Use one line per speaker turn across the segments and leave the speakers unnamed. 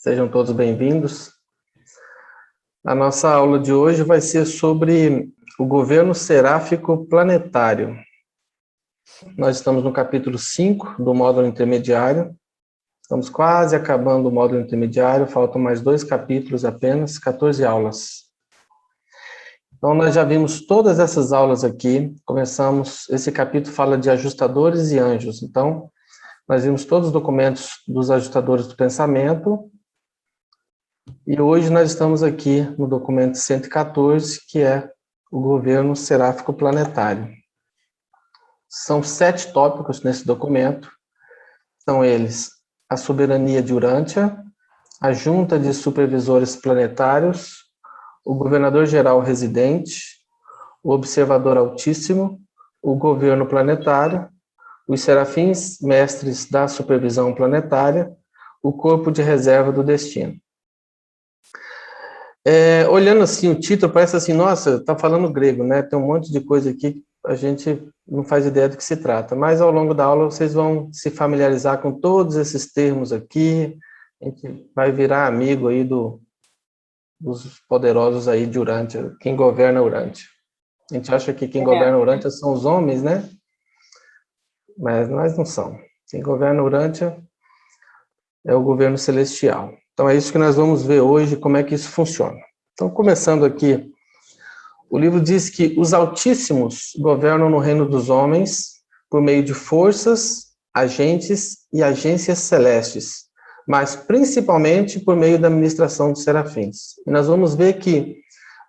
Sejam todos bem-vindos. A nossa aula de hoje vai ser sobre o governo seráfico planetário. Nós estamos no capítulo 5 do módulo intermediário. Estamos quase acabando o módulo intermediário, faltam mais 2 capítulos apenas, 14 aulas. Então, nós já vimos todas essas aulas aqui. Esse capítulo fala de ajustadores e anjos. Então, nós vimos todos os documentos dos ajustadores do pensamento. E hoje nós estamos aqui no documento 114, que é o governo seráfico planetário. São 7 tópicos nesse documento. São eles: a soberania de Urântia, a junta de supervisores planetários, o governador-geral residente, o observador altíssimo, o governo planetário, os serafins mestres da supervisão planetária, o corpo de reserva do destino. Olhando assim o título, parece assim, nossa, está falando grego, né? Tem um monte de coisa aqui que a gente não faz ideia do que se trata, mas ao longo da aula vocês vão se familiarizar com todos esses termos aqui, a gente vai virar amigo aí dos poderosos aí de Urântia, quem governa Urântia. A gente acha que quem governa Urântia são os homens, né? Mas não são. Quem governa Urântia é o governo celestial. Então é isso que nós vamos ver hoje, como é que isso funciona. Então, começando aqui, o livro diz que os altíssimos governam no reino dos homens por meio de forças, agentes e agências celestes, mas principalmente por meio da administração dos serafins. E nós vamos ver que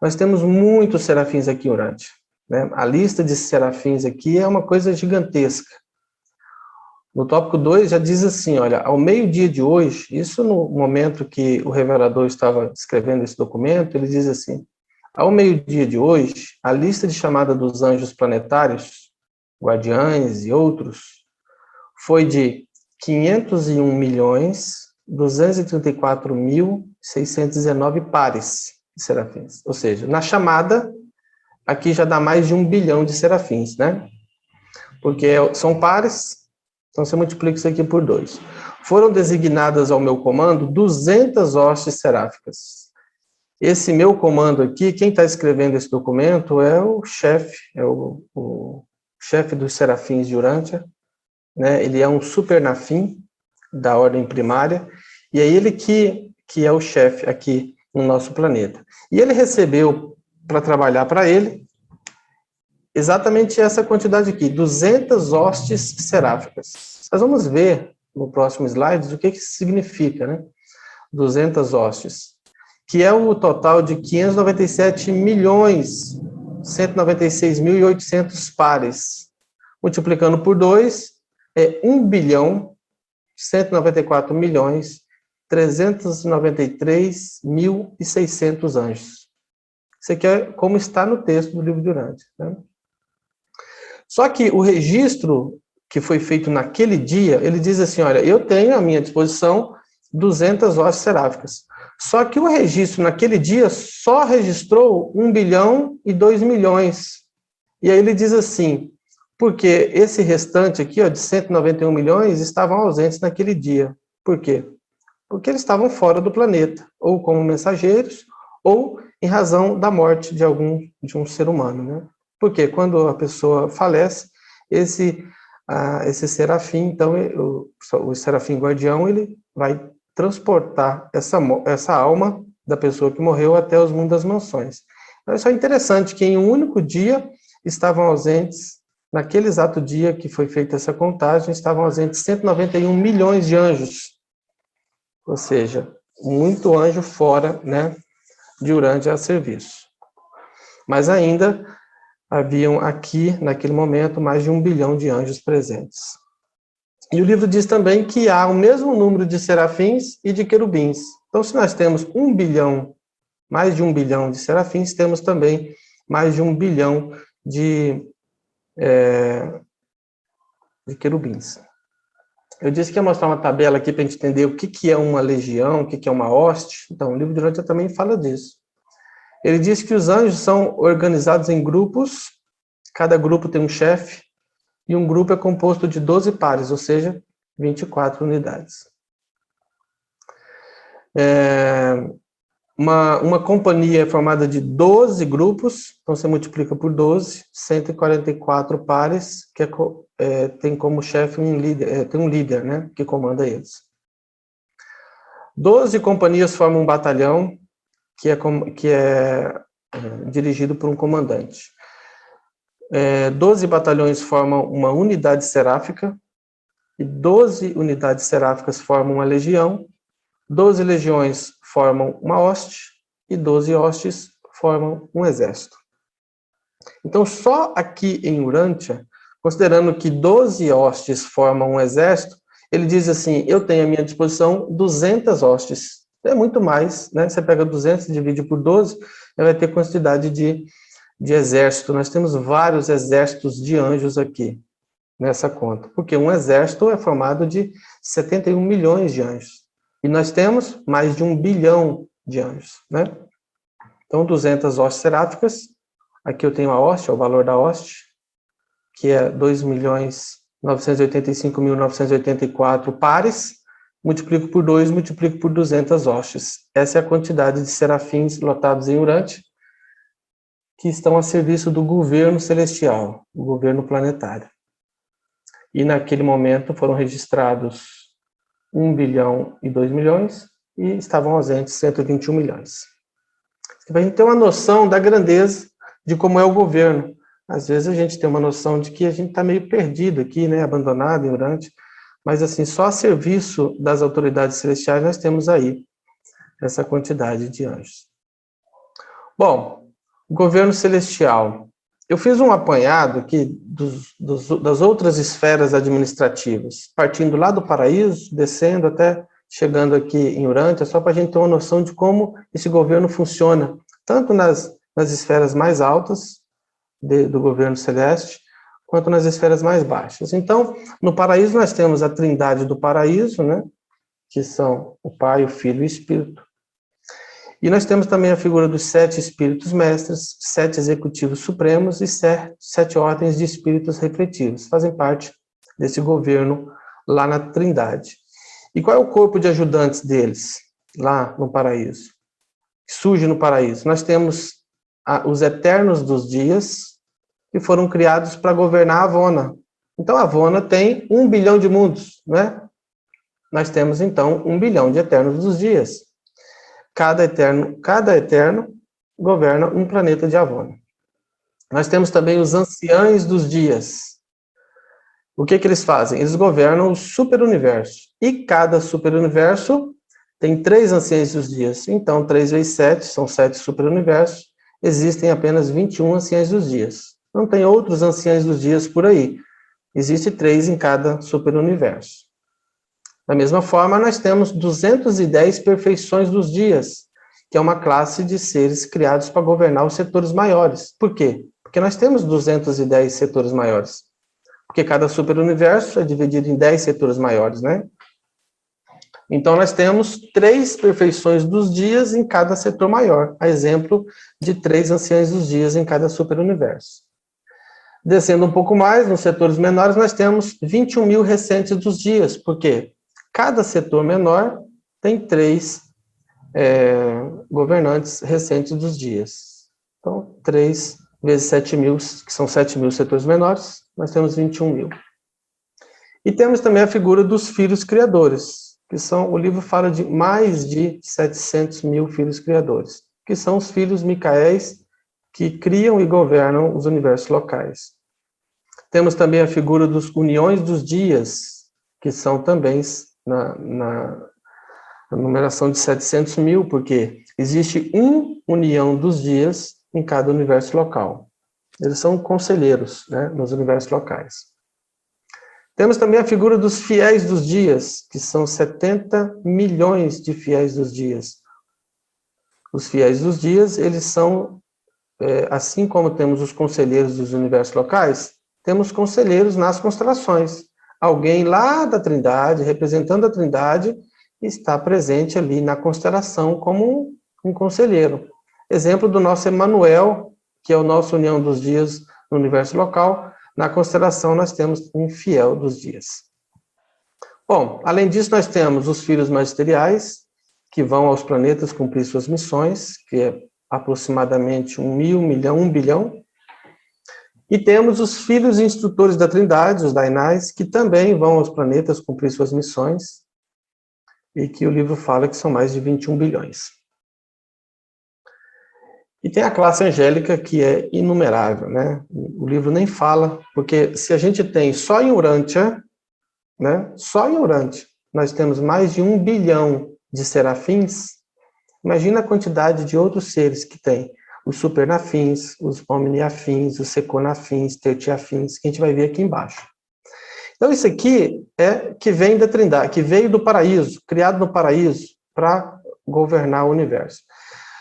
nós temos muitos serafins aqui em Urântia, né? A lista de serafins aqui é uma coisa gigantesca. No tópico 2 já diz assim, olha, ao meio-dia de hoje, isso no momento que o revelador estava escrevendo esse documento, ele diz assim, ao meio-dia de hoje, a lista de chamada dos anjos planetários, guardiães e outros, foi de 501.234.619 pares de serafins. Ou seja, na chamada, aqui já dá mais de 1 bilhão de serafins, né? Porque são pares. Então, você multiplica isso aqui por 2. Foram designadas ao meu comando 200 hostes seráficas. Esse meu comando aqui, quem está escrevendo esse documento é o chefe, o chefe dos serafins de Urântia, né? Ele é um supernafim da ordem primária, e é ele que é o chefe aqui no nosso planeta. E ele recebeu para trabalhar para ele exatamente essa quantidade aqui, 200 hostes seráficas. Nós vamos ver no próximo slide o que isso significa, né? 200 hostes, que é o total de 597.196.800 pares. Multiplicando por 2, é 1.194.393.600 anjos. Isso aqui é como está no texto do livro de Urântia, né? Só que o registro que foi feito naquele dia, ele diz assim, olha, eu tenho à minha disposição 200 hostes seráficas. Só que o registro naquele dia só registrou 1 bilhão e 2 milhões. E aí ele diz assim, porque esse restante aqui, ó, de 191 milhões, estavam ausentes naquele dia. Por quê? Porque eles estavam fora do planeta, ou como mensageiros, ou em razão da morte de um ser humano, né? Porque quando a pessoa falece, esse serafim, então, o serafim guardião, ele vai transportar essa alma da pessoa que morreu até os mundos das mansões. Então, isso é interessante, que em um único dia estavam ausentes, naquele exato dia que foi feita essa contagem, estavam ausentes 191 milhões de anjos. Ou seja, muito anjo fora, né, de Urântia a serviço. Mas ainda haviam aqui, naquele momento, mais de 1 bilhão de anjos presentes. E o livro diz também que há o mesmo número de serafins e de querubins. Então, se nós temos 1 bilhão, mais de 1 bilhão de serafins, temos também mais de 1 bilhão de querubins. Eu disse que ia mostrar uma tabela aqui para a gente entender o que é uma legião, o que é uma hoste. Então, o livro de Urântia também fala disso. Ele diz que os anjos são organizados em grupos, cada grupo tem um chefe, e um grupo é composto de 12 pares, ou seja, 24 unidades. Uma companhia é formada de 12 grupos, então você multiplica por 12, 144 pares, que tem como chefe um líder, tem um líder, né, que comanda eles. 12 companhias formam um batalhão, que é dirigido por um comandante. 12 batalhões formam uma unidade seráfica, e 12 unidades seráficas formam uma legião, 12 legiões formam uma hoste, e 12 hostes formam um exército. Então, só aqui em Urântia, considerando que 12 hostes formam um exército, ele diz assim, eu tenho à minha disposição 200 hostes. É muito mais, né? Você pega 200 e divide por 12, vai ter quantidade de exército. Nós temos vários exércitos de anjos aqui, nessa conta. Porque um exército é formado de 71 milhões de anjos. E nós temos mais de 1 bilhão de anjos, né? Então, 200 hostes seráficas. Aqui eu tenho a hoste, o valor da hoste, que é 2.985.984 pares. Multiplico por 2, multiplico por 200 hostes. Essa é a quantidade de serafins lotados em Urântia, que estão a serviço do governo celestial, o governo planetário. E naquele momento foram registrados 1 bilhão e 2 milhões, e estavam ausentes 121 milhões. Para a gente ter uma noção da grandeza de como é o governo. Às vezes a gente tem uma noção de que a gente está meio perdido aqui, né, abandonado em Urântia, mas assim, só a serviço das autoridades celestiais nós temos aí essa quantidade de anjos. Bom, o governo celestial. Eu fiz um apanhado aqui das outras esferas administrativas, partindo lá do paraíso, descendo até chegando aqui em Urântia, só para a gente ter uma noção de como esse governo funciona, tanto nas esferas mais altas do governo celeste, quanto nas esferas mais baixas. Então, no paraíso nós temos a trindade do paraíso, né, que são o Pai, o Filho e o Espírito. E nós temos também a figura dos 7 espíritos mestres, 7 executivos supremos e 7 ordens de espíritos refletivos. Fazem parte desse governo lá na Trindade. E qual é o corpo de ajudantes deles, lá no paraíso? Que surge no paraíso. Nós temos os eternos dos dias, que foram criados para governar a Avona. Então, a Avona tem 1 bilhão de mundos, né? Nós temos, então, 1 bilhão de eternos dos dias. Cada eterno governa um planeta de Avona. Nós temos também os anciães dos dias. O que eles fazem? Eles governam o superuniverso. E cada superuniverso tem 3 anciães dos dias. Então, 3 vezes 7, são 7 superuniversos. Existem apenas 21 anciães dos dias. Não tem outros anciães dos dias por aí. Existe 3 em cada superuniverso. Da mesma forma, nós temos 210 perfeições dos dias, que é uma classe de seres criados para governar os setores maiores. Por quê? Porque nós temos 210 setores maiores. Porque cada superuniverso é dividido em 10 setores maiores, né? Então, nós temos 3 perfeições dos dias em cada setor maior, a exemplo de 3 anciães dos dias em cada superuniverso. Descendo um pouco mais, nos setores menores, nós temos 21 mil recentes dos dias. Por quê? Cada setor menor tem 3 governantes recentes dos dias. Então, 3 vezes 7 mil, que são 7 mil setores menores, nós temos 21 mil. E temos também a figura dos filhos criadores, que são, o livro fala de mais de 700 mil filhos criadores, que são os filhos micaéis que criam e governam os universos locais. Temos também a figura dos uniões dos dias, que são também na numeração de 700 mil, porque existe uma união dos dias em cada universo local. Eles são conselheiros, né, nos universos locais. Temos também a figura dos fiéis dos dias, que são 70 milhões de fiéis dos dias. Os fiéis dos dias, eles são, assim como temos os conselheiros dos universos locais, temos conselheiros nas constelações. Alguém lá da Trindade, representando a Trindade, está presente ali na constelação como um conselheiro. Exemplo do nosso Emanuel, que é o nosso União dos Dias no universo local. Na constelação nós temos um fiel dos dias. Bom, além disso nós temos os filhos magisteriais, que vão aos planetas cumprir suas missões, que é aproximadamente 1 bilhão. E temos os filhos instrutores da Trindade, os Dainais, que também vão aos planetas cumprir suas missões, e que o livro fala que são mais de 21 bilhões. E tem a classe angélica, que é inumerável, né? O livro nem fala, porque se a gente tem só em Urântia, né? Só em Urântia, nós temos mais de 1 bilhão de serafins. Imagina a quantidade de outros seres que tem. Os supernafins, os omniafins, os seconafins, tertiafins, que a gente vai ver aqui embaixo. Então, isso aqui é que vem da Trindade, que veio do paraíso, criado no paraíso, para governar o universo.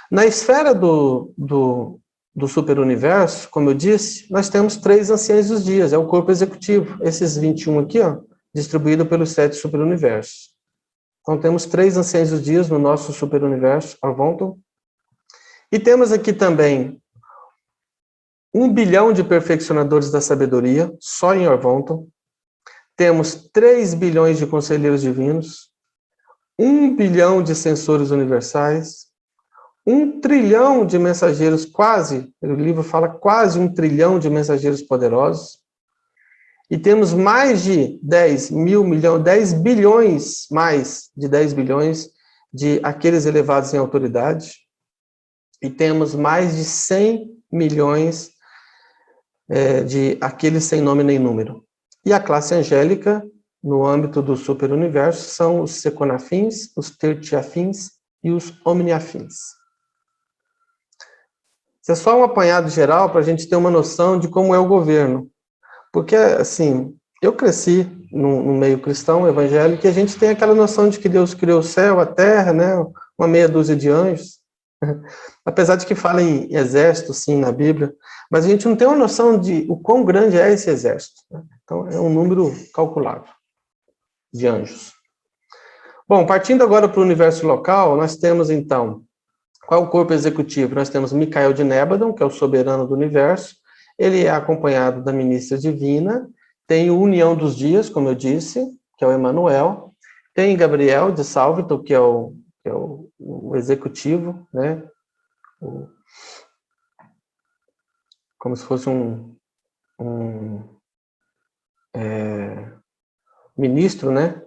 Na esfera do superuniverso, como eu disse, nós temos 3 anciãos dos dias, é o corpo executivo. Esses 21 aqui, ó, distribuído pelos 7 superuniversos. Então, temos 3 anciãos dos dias no nosso superuniverso, Arvonton. E temos aqui também 1 bilhão de perfeccionadores da sabedoria, só em Arvonton. Temos 3 bilhões de conselheiros divinos, 1 bilhão de censores universais, 1 trilhão de mensageiros, o livro fala quase 1 trilhão de mensageiros poderosos. E temos mais de 10 bilhões, mais de 10 bilhões de aqueles elevados em autoridade. E temos mais de 100 milhões de aqueles sem nome nem número. E a classe angélica, no âmbito do superuniverso, são os seconafins, os tertiafins e os omniafins. Isso é só um apanhado geral para a gente ter uma noção de como é o governo. Porque, assim, eu cresci no meio cristão, evangélico, e a gente tem aquela noção de que Deus criou o céu, a terra, né, uma meia dúzia de anjos. Apesar de que fala em exército, sim, na Bíblia, mas a gente não tem uma noção de o quão grande é esse exército. Então, é um número calculado de anjos. Bom, partindo agora para o universo local, nós temos, então, qual é o corpo executivo? Nós temos Micael de Nébadon, que é o soberano do universo. Ele é acompanhado da ministra divina. Tem o União dos Dias, como eu disse, que é o Emanuel. Tem Gabriel de Salvito, que é o executivo, né? Como se fosse um ministro, né?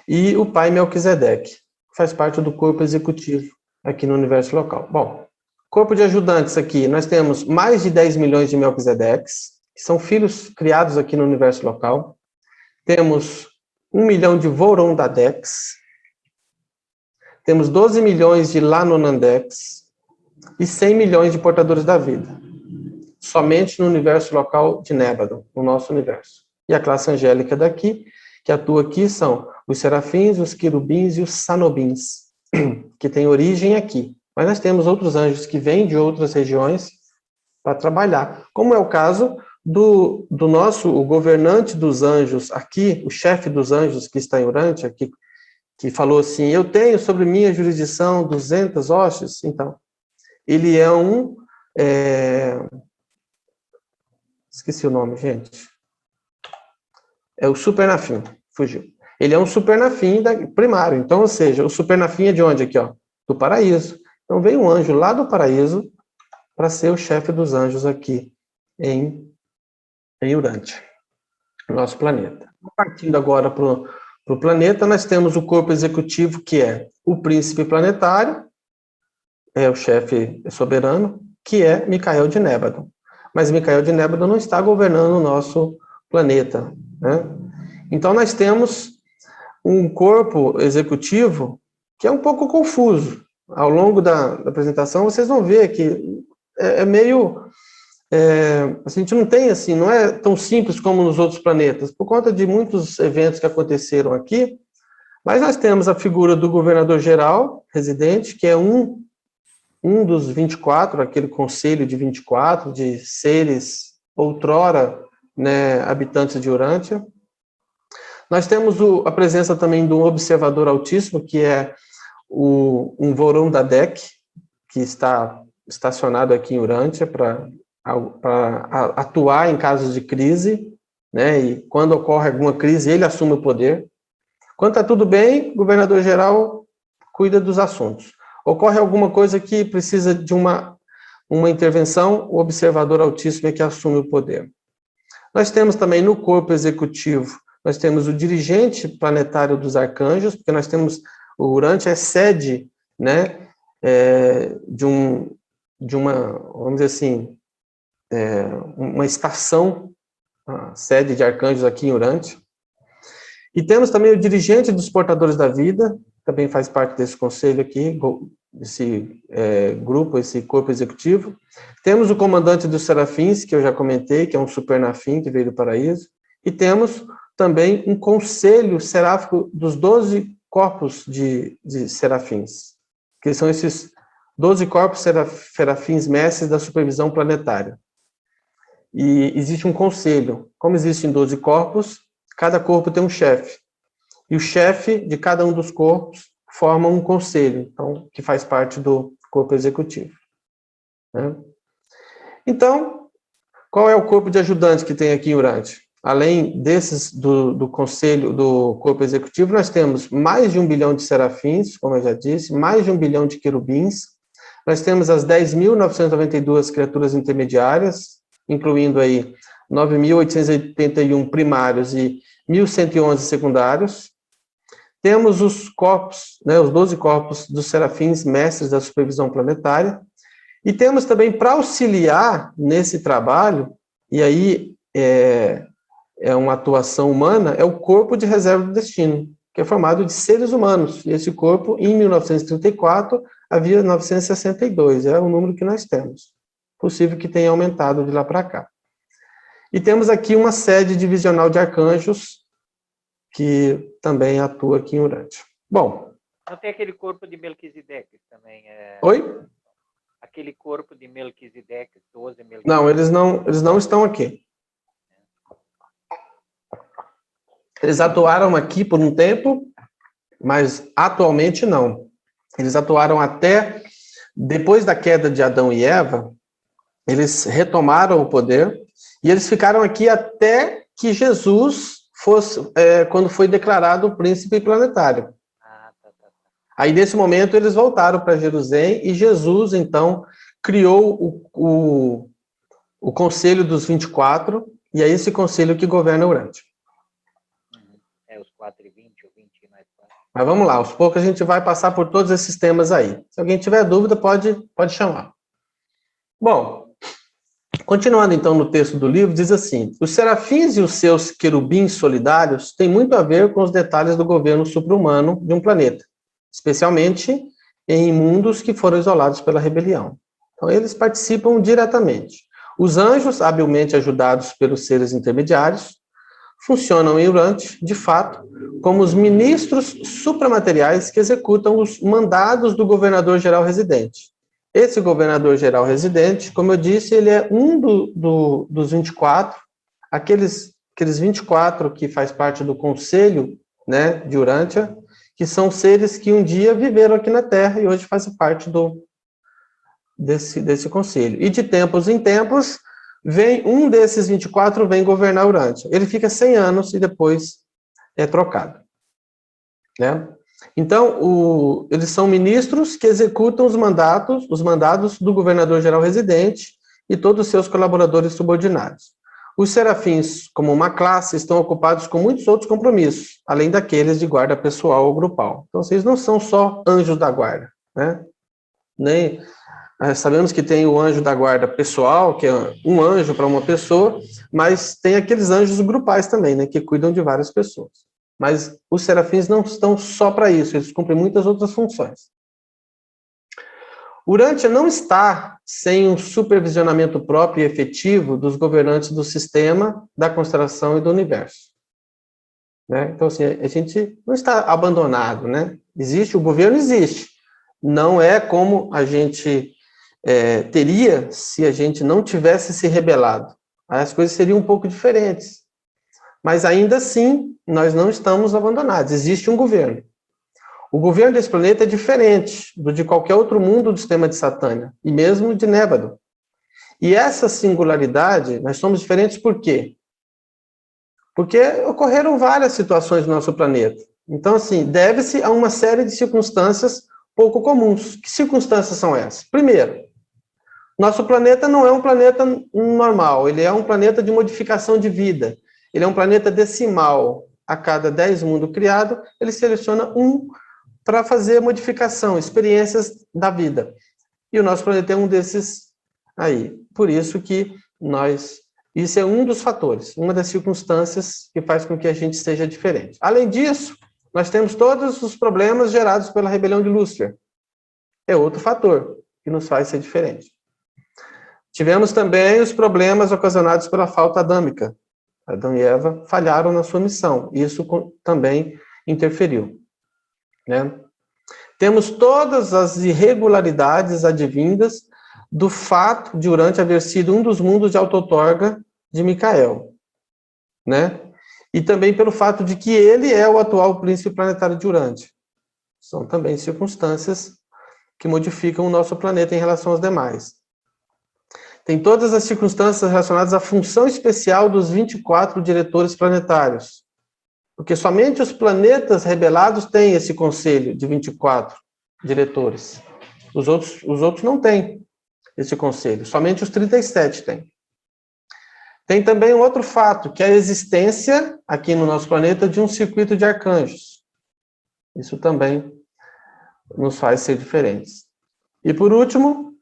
E o pai Melquisedeque, que faz parte do corpo executivo aqui no universo local. Bom, corpo de ajudantes aqui, nós temos mais de 10 milhões de Melquisedeques, que são filhos criados aqui no universo local. Temos 1 milhão de Vorondadeques. Temos 12 milhões de Lanonandeques e 100 milhões de portadores da vida. Somente no universo local de Nébadon, no nosso universo. E a classe angélica daqui, que atua aqui, são os serafins, os querubins e os sanobins, que têm origem aqui. Mas nós temos outros anjos que vêm de outras regiões para trabalhar, como é o caso do nosso, o governante dos anjos aqui, o chefe dos anjos que está em Urântia, que falou assim, eu tenho sobre minha jurisdição 200 hostes. Então, ele é esqueci o nome, gente. É o supernafim, fugiu. Ele é um supernafim primário. Então, ou seja, o supernafim é de onde aqui, ó? Do paraíso. Então, veio um anjo lá do paraíso para ser o chefe dos anjos aqui em Urântia, nosso planeta. Partindo agora para o planeta, nós temos o corpo executivo, que é o príncipe planetário, é o chefe soberano, que é Micael de Nébadon. Mas Micael de Nébadon não está governando o nosso planeta, né? Então, nós temos um corpo executivo que é um pouco confuso. Ao longo da apresentação, vocês vão ver que a gente não tem assim, não é tão simples como nos outros planetas, por conta de muitos eventos que aconteceram aqui, mas nós temos a figura do governador geral, residente, que é um dos 24, aquele conselho de 24, de seres outrora, né, habitantes de Urântia. Nós temos a presença também de um observador altíssimo, que é um Vorondadeque, que está estacionado aqui em Urântia para atuar em casos de crise, né? E quando ocorre alguma crise, ele assume o poder. Quando está tudo bem, o governador-geral cuida dos assuntos. Ocorre alguma coisa que precisa de uma intervenção, o observador altíssimo é que assume o poder. Nós temos também no corpo executivo, nós temos o dirigente planetário dos arcanjos, porque nós temos, o Urantia é sede, né, de uma, vamos dizer assim, uma estação, sede de arcanjos aqui em Urantia. E temos também o dirigente dos portadores da vida, também faz parte desse conselho aqui, esse grupo, esse corpo executivo. Temos o comandante dos serafins, que eu já comentei, que é um supernafim que veio do paraíso. E temos também um conselho seráfico dos 12 corpos de serafins, que são esses 12 corpos serafins mestres da supervisão planetária. E existe um conselho. Como existem 12 corpos, cada corpo tem um chefe. E o chefe de cada um dos corpos forma um conselho, então, que faz parte do corpo executivo. Né? Então, qual é o corpo de ajudantes que tem aqui em Urantia? Além desses do conselho, do corpo executivo, nós temos mais de 1 bilhão de serafins, como eu já disse, mais de 1 bilhão de querubins, nós temos as 10.992 criaturas intermediárias, incluindo aí 9.881 primários e 1.111 secundários. Temos os corpos, né, os 12 corpos dos serafins mestres da supervisão planetária, e temos também, para auxiliar nesse trabalho, e aí é uma atuação humana, é o corpo de reserva do destino, que é formado de seres humanos. E esse corpo, em 1934, havia 962, é o número que nós temos. Possível que tenha aumentado de lá para cá. E temos aqui uma sede divisional de arcanjos, que também atua aqui em Urantia. Bom.
Não tem aquele corpo de Melquisedeque também?
Oi?
Aquele corpo de Melquisedeque, 12 Melquisedeque.
Não, eles não estão aqui. Eles atuaram aqui por um tempo, mas atualmente não. Eles atuaram até depois da queda de Adão e Eva, eles retomaram o poder e eles ficaram aqui até que Jesus fosse, quando foi declarado o príncipe planetário. Aí, nesse momento, eles voltaram para Jerusalém e Jesus, então, criou o Conselho dos 24, e é esse conselho que governa Urantia.
Os 4 e 20, ou 20 e mais 4.
Mas vamos lá, aos poucos a gente vai passar por todos esses temas aí. Se alguém tiver dúvida, pode chamar. Bom, continuando então no texto do livro, diz assim: os serafins e os seus querubins solidários têm muito a ver com os detalhes do governo supra-humano de um planeta, especialmente em mundos que foram isolados pela rebelião. Então, eles participam diretamente. Os anjos, habilmente ajudados pelos seres intermediários, funcionam em Urantia, de fato, como os ministros supramateriais que executam os mandados do governador-geral residente. Esse governador-geral residente, como eu disse, ele é um dos 24, aqueles 24 que faz parte do conselho, né, de Urantia, que são seres que um dia viveram aqui na Terra e hoje fazem parte desse conselho. E de tempos em tempos, um desses 24 vem governar Urantia. Ele fica 100 anos e depois é trocado. Né? Então, eles são ministros que executam os mandados do governador-geral residente e todos os seus colaboradores subordinados. Os serafins, como uma classe, estão ocupados com muitos outros compromissos, além daqueles de guarda pessoal ou grupal. Então, vocês não são só anjos da guarda, né? Sabemos que tem o anjo da guarda pessoal, que é um anjo para uma pessoa, mas tem aqueles anjos grupais também, né, que cuidam de várias pessoas. Mas os serafins não estão só para isso, eles cumprem muitas outras funções. Urantia não está sem um supervisionamento próprio e efetivo dos governantes do sistema, da constelação e do universo. Né? Então, assim, a gente não está abandonado, né? O governo existe. Não é como a gente teria se a gente não tivesse se rebelado. Aí as coisas seriam um pouco diferentes. Mas ainda assim, nós não estamos abandonados. Existe um governo. O governo desse planeta é diferente do de qualquer outro mundo do sistema de Satânia, e mesmo de Nébado. E essa singularidade, nós somos diferentes por quê? Porque ocorreram várias situações no nosso planeta. Então, assim, deve-se a uma série de circunstâncias pouco comuns. Que circunstâncias são essas? Primeiro, nosso planeta não é um planeta normal, ele é um planeta de modificação de vida. Ele é um planeta decimal. A cada 10 mundos criados, ele seleciona um para fazer modificação, experiências da vida. E o nosso planeta é um desses aí. Por isso que isso é um dos fatores, uma das circunstâncias que faz com que a gente seja diferente. Além disso, nós temos todos os problemas gerados pela rebelião de Lúcifer. É outro fator que nos faz ser diferente. Tivemos também os problemas ocasionados pela falta adâmica. Adão e Eva falharam na sua missão. Isso também interferiu, né? Temos todas as irregularidades advindas do fato de Urante haver sido um dos mundos de auto-outorga de Micael, né? E também pelo fato de que ele é o atual príncipe planetário de Urante. São também circunstâncias que modificam o nosso planeta em relação aos demais. Tem todas as circunstâncias relacionadas à função especial dos 24 diretores planetários. Porque somente os planetas rebelados têm esse conselho de 24 diretores. Os outros não têm esse conselho, somente os 37 têm. Tem também um outro fato, que é a existência, aqui no nosso planeta, de um circuito de arcanjos. Isso também nos faz ser diferentes. E por último,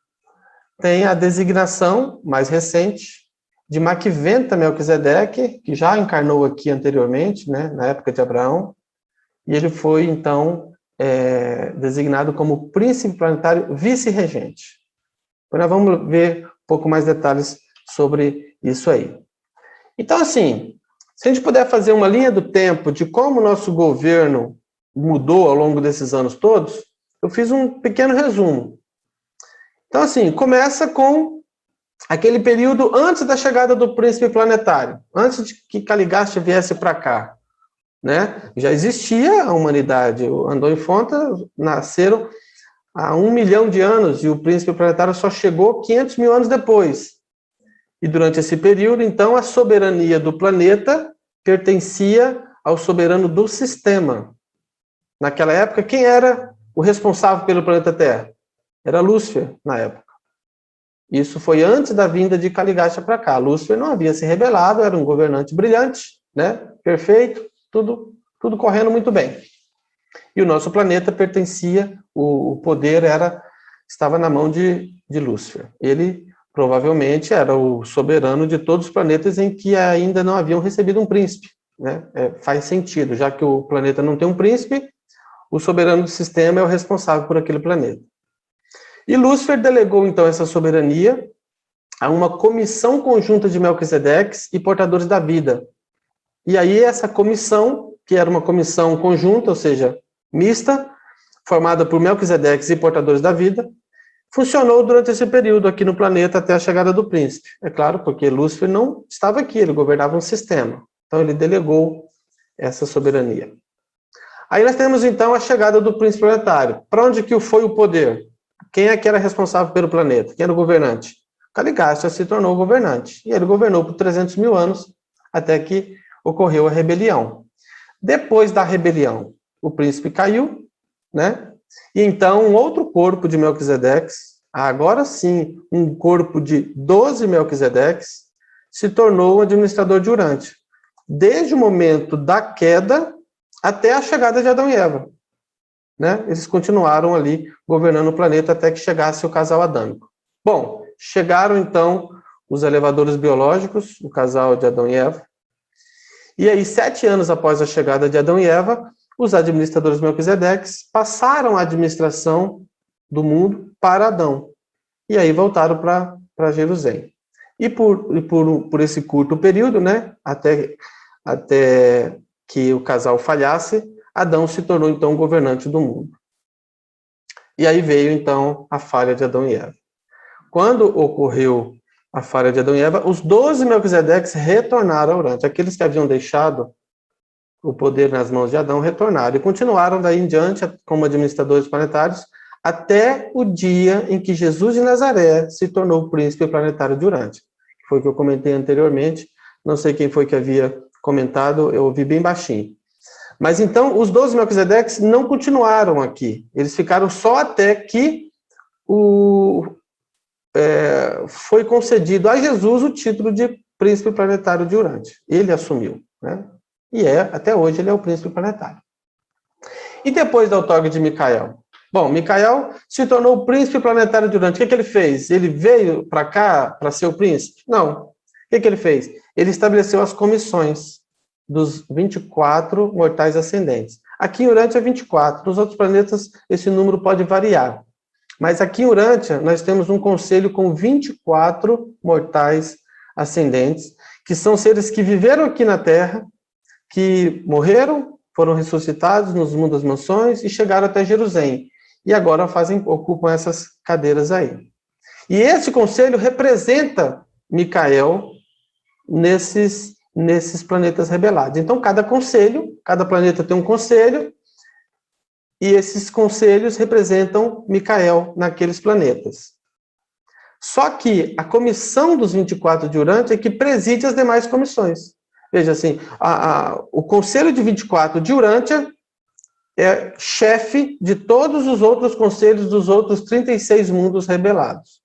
tem a designação mais recente de Maquiventa Melquisedeque, que já encarnou aqui anteriormente, né, na época de Abraão, e ele foi, então, designado como príncipe planetário vice-regente. Agora vamos ver um pouco mais detalhes sobre isso aí. Então, assim, se a gente puder fazer uma linha do tempo de como o nosso governo mudou ao longo desses anos todos, eu fiz um pequeno resumo. Então, assim, começa com aquele período antes da chegada do príncipe planetário, antes de que Caligasta viesse para cá, né? Já existia a humanidade. O Andon e Fonta nasceram há 1 milhão de anos e o príncipe planetário só chegou 500 mil anos depois. E durante esse período, então, a soberania do planeta pertencia ao soberano do sistema. Naquela época, quem era o responsável pelo planeta Terra? Era Lúcifer, na época. Isso foi antes da vinda de Caligasta para cá. Lúcifer não havia se rebelado, era um governante brilhante, né? Perfeito, tudo correndo muito bem. E o nosso planeta pertencia, o poder estava na mão de Lúcifer. Ele provavelmente era o soberano de todos os planetas em que ainda não haviam recebido um príncipe, né? Faz sentido, já que o planeta não tem um príncipe, o soberano do sistema é o responsável por aquele planeta. E Lúcifer delegou, então, essa soberania a uma comissão conjunta de Melquisedeques e portadores da vida. E aí essa comissão, que era uma comissão conjunta, ou seja, mista, formada por Melquisedeques e portadores da vida, funcionou durante esse período aqui no planeta até a chegada do príncipe. É claro, porque Lúcifer não estava aqui, ele governava um sistema. Então ele delegou essa soberania. Aí nós temos, então, a chegada do príncipe planetário. Para onde que foi o poder? Quem é que era responsável pelo planeta? Quem era o governante? Caligasta se tornou governante. E ele governou por 300 mil anos, até que ocorreu a rebelião. Depois da rebelião, o príncipe caiu, né? E então um outro corpo de Melquisedeques, agora sim, um corpo de 12 Melquisedeques, se tornou o administrador de Urante. Desde o momento da queda até a chegada de Adão e Eva. Né? Eles continuaram ali governando o planeta até que chegasse o casal adâmico. Bom, chegaram então os elevadores biológicos, o casal de Adão e Eva. E aí, 7 anos após a chegada de Adão e Eva, os administradores Melquisedeques passaram a administração do mundo para Adão. E aí voltaram para Jerusalém. E por esse curto período, né, até que o casal falhasse, Adão se tornou, então, governante do mundo. E aí veio, então, a falha de Adão e Eva. Quando ocorreu a falha de Adão e Eva, os 12 Melquisedeques retornaram a Urante. Aqueles que haviam deixado o poder nas mãos de Adão retornaram e continuaram daí em diante como administradores planetários até o dia em que Jesus de Nazaré se tornou o príncipe planetário de Urante. Foi o que eu comentei anteriormente. Não sei quem foi que havia comentado, eu ouvi bem baixinho. Mas então, os 12 Melquisedeques não continuaram aqui. Eles ficaram só até que foi concedido a Jesus o título de príncipe planetário de Urântia. Ele assumiu, né? E até hoje, ele é o príncipe planetário. E depois da outorga de Micael? Bom, Micael se tornou o príncipe planetário de Urântia. O que ele fez? Ele veio para cá para ser o príncipe? Não. O que ele fez? Ele estabeleceu as comissões dos 24 mortais ascendentes. Aqui em Urântia é 24. Nos outros planetas, esse número pode variar. Mas aqui em Urântia, nós temos um conselho com 24 mortais ascendentes, que são seres que viveram aqui na Terra, que morreram, foram ressuscitados nos mundos das mansões e chegaram até Jerusalém. E agora ocupam essas cadeiras aí. E esse conselho representa Micael nesses planetas rebelados. Então, cada planeta tem um conselho, e esses conselhos representam Micael naqueles planetas. Só que a comissão dos 24 de Urântia é que preside as demais comissões. Veja assim, o conselho de 24 de Urântia é chefe de todos os outros conselhos dos outros 36 mundos rebelados.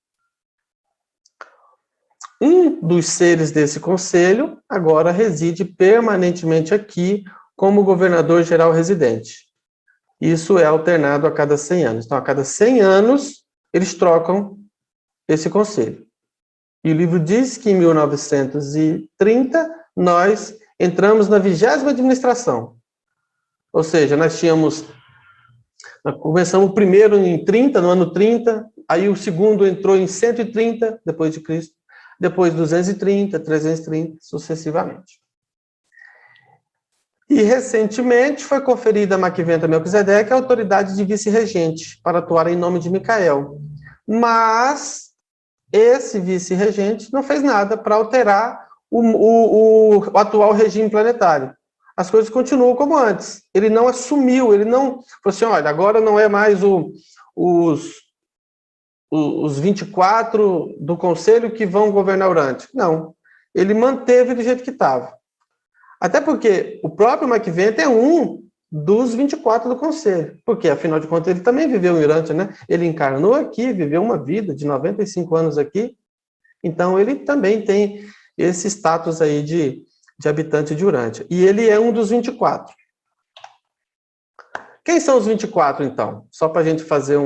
Um dos seres desse conselho agora reside permanentemente aqui como governador-geral residente. Isso é alternado a cada 100 anos. Então, a cada 100 anos, eles trocam esse conselho. E o livro diz que em 1930, nós entramos na 20ª administração. Ou seja, nós começamos o primeiro em 30, no ano 30, aí o segundo entrou em 130, depois de Cristo, depois 230, 330, sucessivamente. E, recentemente, foi conferida a Maquiventa Melquisedeque a autoridade de vice-regente para atuar em nome de Micael. Mas esse vice-regente não fez nada para alterar o atual regime planetário. As coisas continuam como antes. Ele não assumiu, ele não falou assim, olha, agora não é mais os 24 do conselho que vão governar Urântia. Não, ele manteve do jeito que estava. Até porque o próprio Maquiventa é um dos 24 do conselho. Porque, afinal de contas, ele também viveu em Urântia, né? Ele encarnou aqui, viveu uma vida de 95 anos aqui. Então, ele também tem esse status aí de habitante de Urântia. E ele é um dos 24. Quem são os 24, então? Só para a gente fazer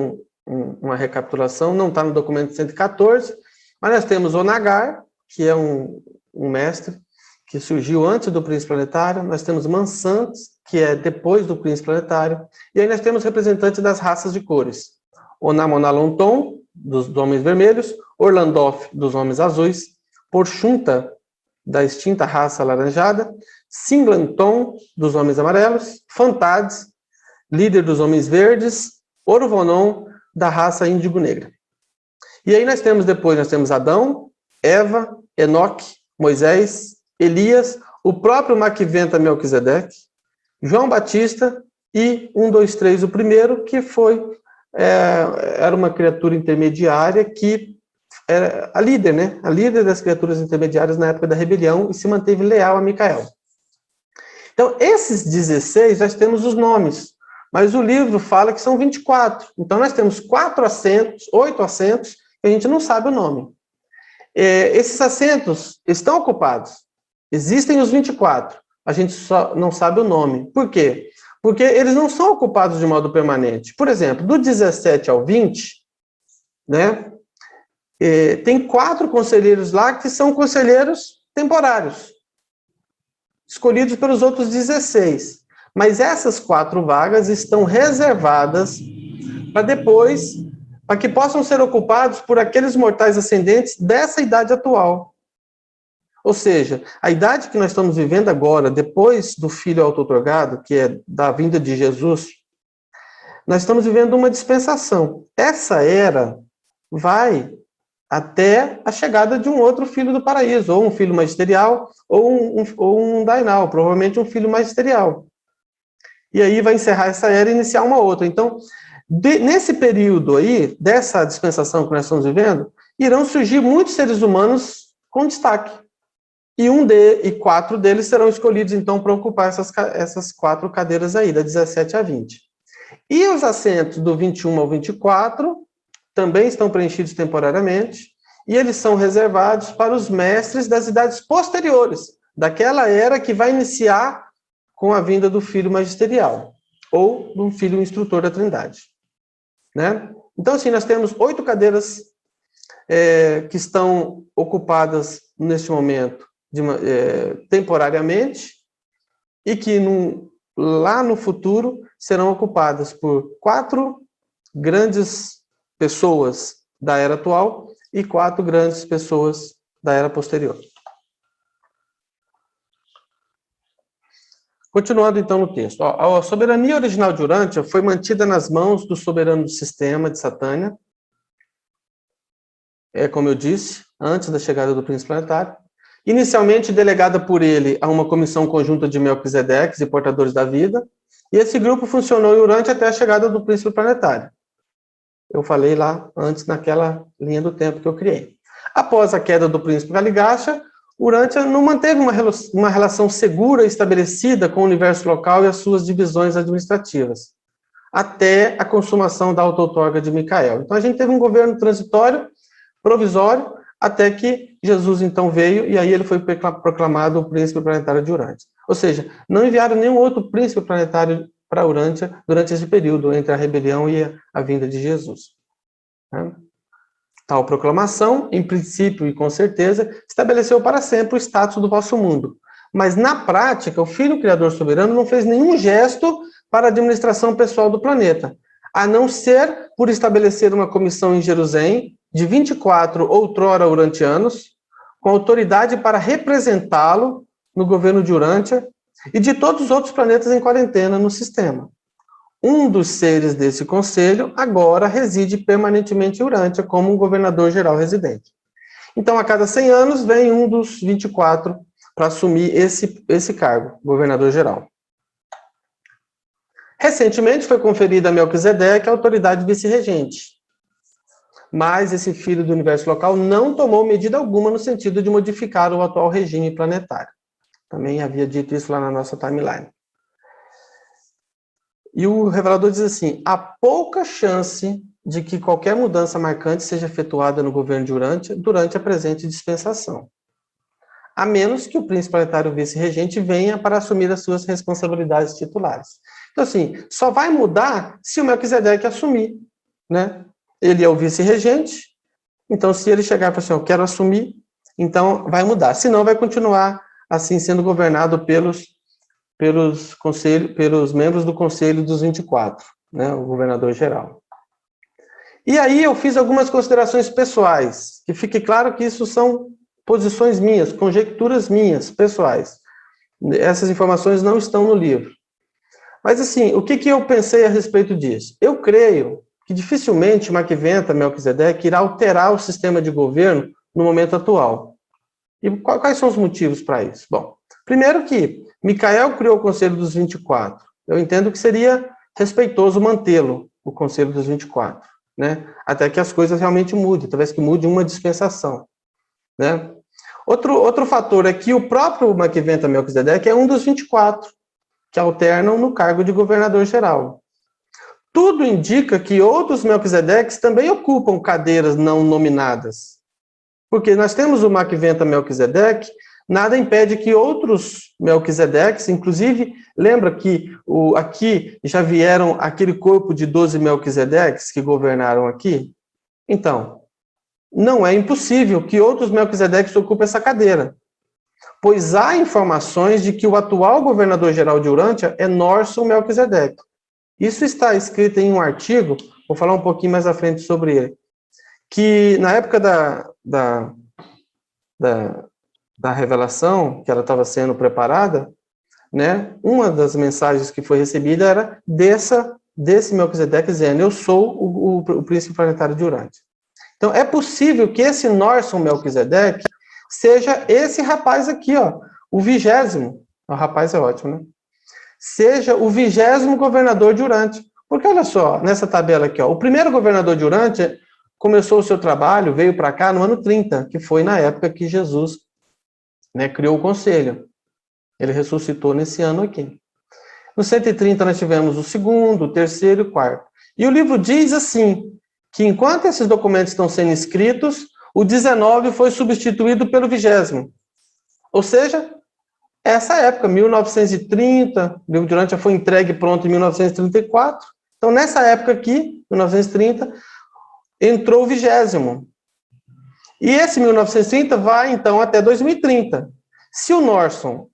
uma recapitulação, não está no documento 114, mas nós temos Onagar, que é um mestre, que surgiu antes do Príncipe Planetário. Nós temos Mansantes, que é depois do Príncipe Planetário. E aí nós temos representantes das raças de cores. Onamonalonton, dos homens vermelhos. Orlandoff, dos homens azuis. Porchunta, da extinta raça alaranjada. Singlanton, dos homens amarelos. Fantades, líder dos homens verdes. Orvonon, da raça índigo-negra. E aí nós temos Adão, Eva, Enoque, Moisés, Elias, o próprio Maquiventa Melquisedeque, João Batista e 1, 2, 3, o primeiro, que era uma criatura intermediária que era a líder, né? A líder das criaturas intermediárias na época da rebelião e se manteve leal a Micael. Então, esses 16, nós temos os nomes, mas o livro fala que são 24. Então, nós temos 8 assentos, e a gente não sabe o nome. Esses assentos estão ocupados. Existem os 24, a gente só não sabe o nome. Por quê? Porque eles não são ocupados de modo permanente. Por exemplo, do 17 ao 20, né, tem 4 conselheiros lá que são conselheiros temporários, escolhidos pelos outros 16. Mas essas 4 vagas estão reservadas para depois, para que possam ser ocupados por aqueles mortais ascendentes dessa idade atual. Ou seja, a idade que nós estamos vivendo agora, depois do Filho auto-otorgado, que é da vinda de Jesus, nós estamos vivendo uma dispensação. Essa era vai até a chegada de um outro filho do paraíso, ou um filho magisterial, ou um dainal, provavelmente um filho magisterial. E aí vai encerrar essa era e iniciar uma outra. Então, nesse período aí, dessa dispensação que nós estamos vivendo, irão surgir muitos seres humanos com destaque. e 4 deles serão escolhidos, então, para ocupar essas 4 cadeiras aí, da 17 a 20. E os assentos do 21 ao 24 também estão preenchidos temporariamente, e eles são reservados para os mestres das idades posteriores, daquela era que vai iniciar com a vinda do filho magisterial, ou do filho instrutor da Trindade. Né? Então, assim, nós temos 8 cadeiras que estão ocupadas neste momento temporariamente, e que lá no futuro serão ocupadas por 4 grandes pessoas da era atual e 4 grandes pessoas da era posterior. Continuando então no texto. A soberania original de Urântia foi mantida nas mãos do soberano do sistema de Satânia, como eu disse, antes da chegada do príncipe planetário, inicialmente delegada por ele a uma comissão conjunta de Melquisedeques e portadores da vida, e esse grupo funcionou em Urântia até a chegada do príncipe planetário. Eu falei lá antes, naquela linha do tempo que eu criei. Após a queda do príncipe Galigacha, Urântia não manteve uma relação segura e estabelecida com o universo local e as suas divisões administrativas, até a consumação da auto-outorga de Micael. Então, a gente teve um governo transitório, provisório, até que Jesus, então, veio, e aí ele foi proclamado o príncipe planetário de Urântia. Ou seja, não enviaram nenhum outro príncipe planetário para Urântia durante esse período, entre a rebelião e a vinda de Jesus. Tal proclamação, em princípio e com certeza, estabeleceu para sempre o status do vosso mundo. Mas, na prática, o Filho Criador Soberano não fez nenhum gesto para a administração pessoal do planeta, a não ser por estabelecer uma comissão em Jerusalém de 24 outrora urantianos, com autoridade para representá-lo no governo de Urântia e de todos os outros planetas em quarentena no sistema. Um dos seres desse conselho agora reside permanentemente em Urântia como um governador-geral residente. Então, a cada 100 anos, vem um dos 24 para assumir esse cargo, governador-geral. Recentemente, foi conferida a Melquisedeque a autoridade vice-regente. Mas esse filho do universo local não tomou medida alguma no sentido de modificar o atual regime planetário. Também havia dito isso lá na nossa timeline. E o revelador diz assim: há pouca chance de que qualquer mudança marcante seja efetuada no governo de Urântia durante a presente dispensação, a menos que o príncipe planetário vice-regente venha para assumir as suas responsabilidades titulares. Então, assim, só vai mudar se o Melquisedeque assumir, né? Ele é o vice-regente, então se ele chegar e falar assim, eu quero assumir, então vai mudar. Senão vai continuar assim sendo governado pelos membros do Conselho dos 24, né, o governador-geral. E aí eu fiz algumas considerações pessoais, que fique claro que isso são posições minhas, conjecturas minhas, pessoais. Essas informações não estão no livro. Mas assim, o que eu pensei a respeito disso? Eu creio que dificilmente Macventa Melquisedeque irá alterar o sistema de governo no momento atual. E quais são os motivos para isso? Bom, primeiro que Micael criou o Conselho dos 24. Eu entendo que seria respeitoso mantê-lo, o Conselho dos 24, né? Até que as coisas realmente mudem, talvez que mude uma dispensação, né? Outro fator é que o próprio Macventa Melquisedeque é um dos 24 que alternam no cargo de governador-geral. Tudo indica que outros Melquisedeques também ocupam cadeiras não nominadas. Porque nós temos o Macventa Melquisedeque, nada impede que outros Melquisedeques, inclusive, lembra que aqui já vieram aquele corpo de 12 Melquisedeques que governaram aqui? Então, não é impossível que outros Melquisedeques ocupem essa cadeira, pois há informações de que o atual governador-geral de Urântia é Norson Melquisedeque. Isso está escrito em um artigo, vou falar um pouquinho mais à frente sobre ele, que na época da revelação, que ela estava sendo preparada, né, uma das mensagens que foi recebida era desse Melquisedeque dizendo, eu sou o príncipe planetário de Urântia. Então, é possível que esse Norson Melquisedeque seja esse rapaz aqui, ó, o 20º, o rapaz é ótimo, né? Seja o 20º governador de Urântia. Porque, olha só, nessa tabela aqui, ó, o primeiro governador de Urântia começou o seu trabalho, veio para cá no ano 30, que foi na época que Jesus né? Criou o conselho. Ele ressuscitou nesse ano aqui. No 130 nós tivemos o segundo, o terceiro e o quarto. E o livro diz assim, que enquanto esses documentos estão sendo escritos, o 19 foi substituído pelo 20º. Ou seja, essa época, 1930, o livro de Urântia foi entregue pronto em 1934. Então, nessa época aqui, 1930, entrou o 20º. E esse 1930 vai, então, até 2030. Se o Norson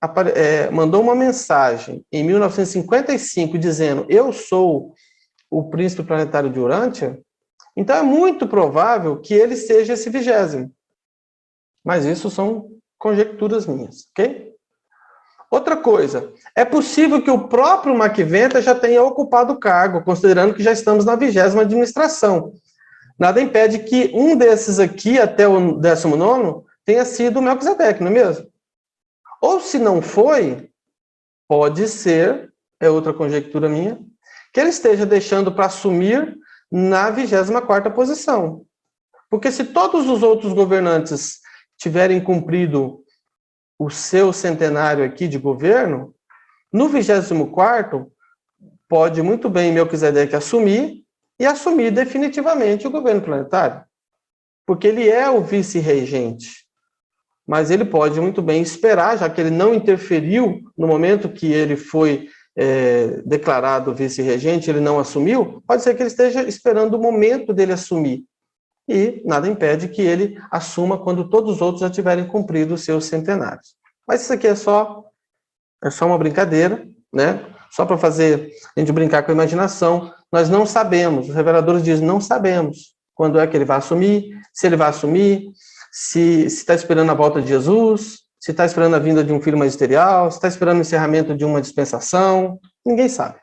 mandou uma mensagem em 1955 dizendo eu sou o príncipe planetário de Urântia, então é muito provável que ele seja esse 20º. Mas isso são conjecturas minhas, ok? Outra coisa, é possível que o próprio Macventa já tenha ocupado o cargo, considerando que já estamos na 20ª administração. Nada impede que um desses aqui, até o 19º, tenha sido o Melquisedeque, não é mesmo? Ou se não foi, pode ser, é outra conjectura minha, que ele esteja deixando para assumir na 24ª posição. Porque se todos os outros governantes tiverem cumprido o seu centenário aqui de governo, no 24º, pode muito bem Melquisedeque assumir e assumir definitivamente o governo planetário. Porque ele é o vice-regente. Mas ele pode muito bem esperar, já que ele não interferiu no momento que ele foi declarado vice-regente, ele não assumiu, pode ser que ele esteja esperando o momento dele assumir. E nada impede que ele assuma quando todos os outros já tiverem cumprido os seus centenários. Mas isso aqui é só uma brincadeira, né? Só para fazer a gente brincar com a imaginação. Nós não sabemos, os reveladores dizem, não sabemos quando é que ele vai assumir, se ele vai assumir, se está esperando a volta de Jesus, se está esperando a vinda de um filho magisterial, se está esperando o encerramento de uma dispensação, ninguém sabe.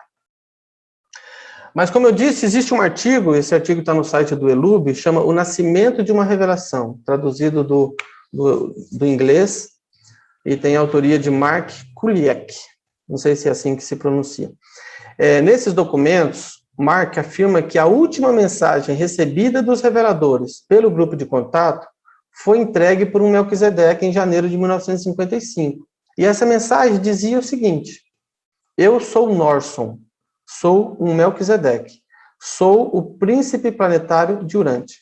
Mas, como eu disse, existe um artigo, esse artigo está no site do Elub, chama O Nascimento de uma Revelação, traduzido do inglês, e tem a autoria de Mark Kuliak, não sei se é assim que se pronuncia. Nesses documentos, Mark afirma que a última mensagem recebida dos reveladores pelo grupo de contato foi entregue por um Melquisedeque em janeiro de 1955. E essa mensagem dizia o seguinte: eu sou Norson, sou um Melquisedeque, sou o príncipe planetário de Urântia.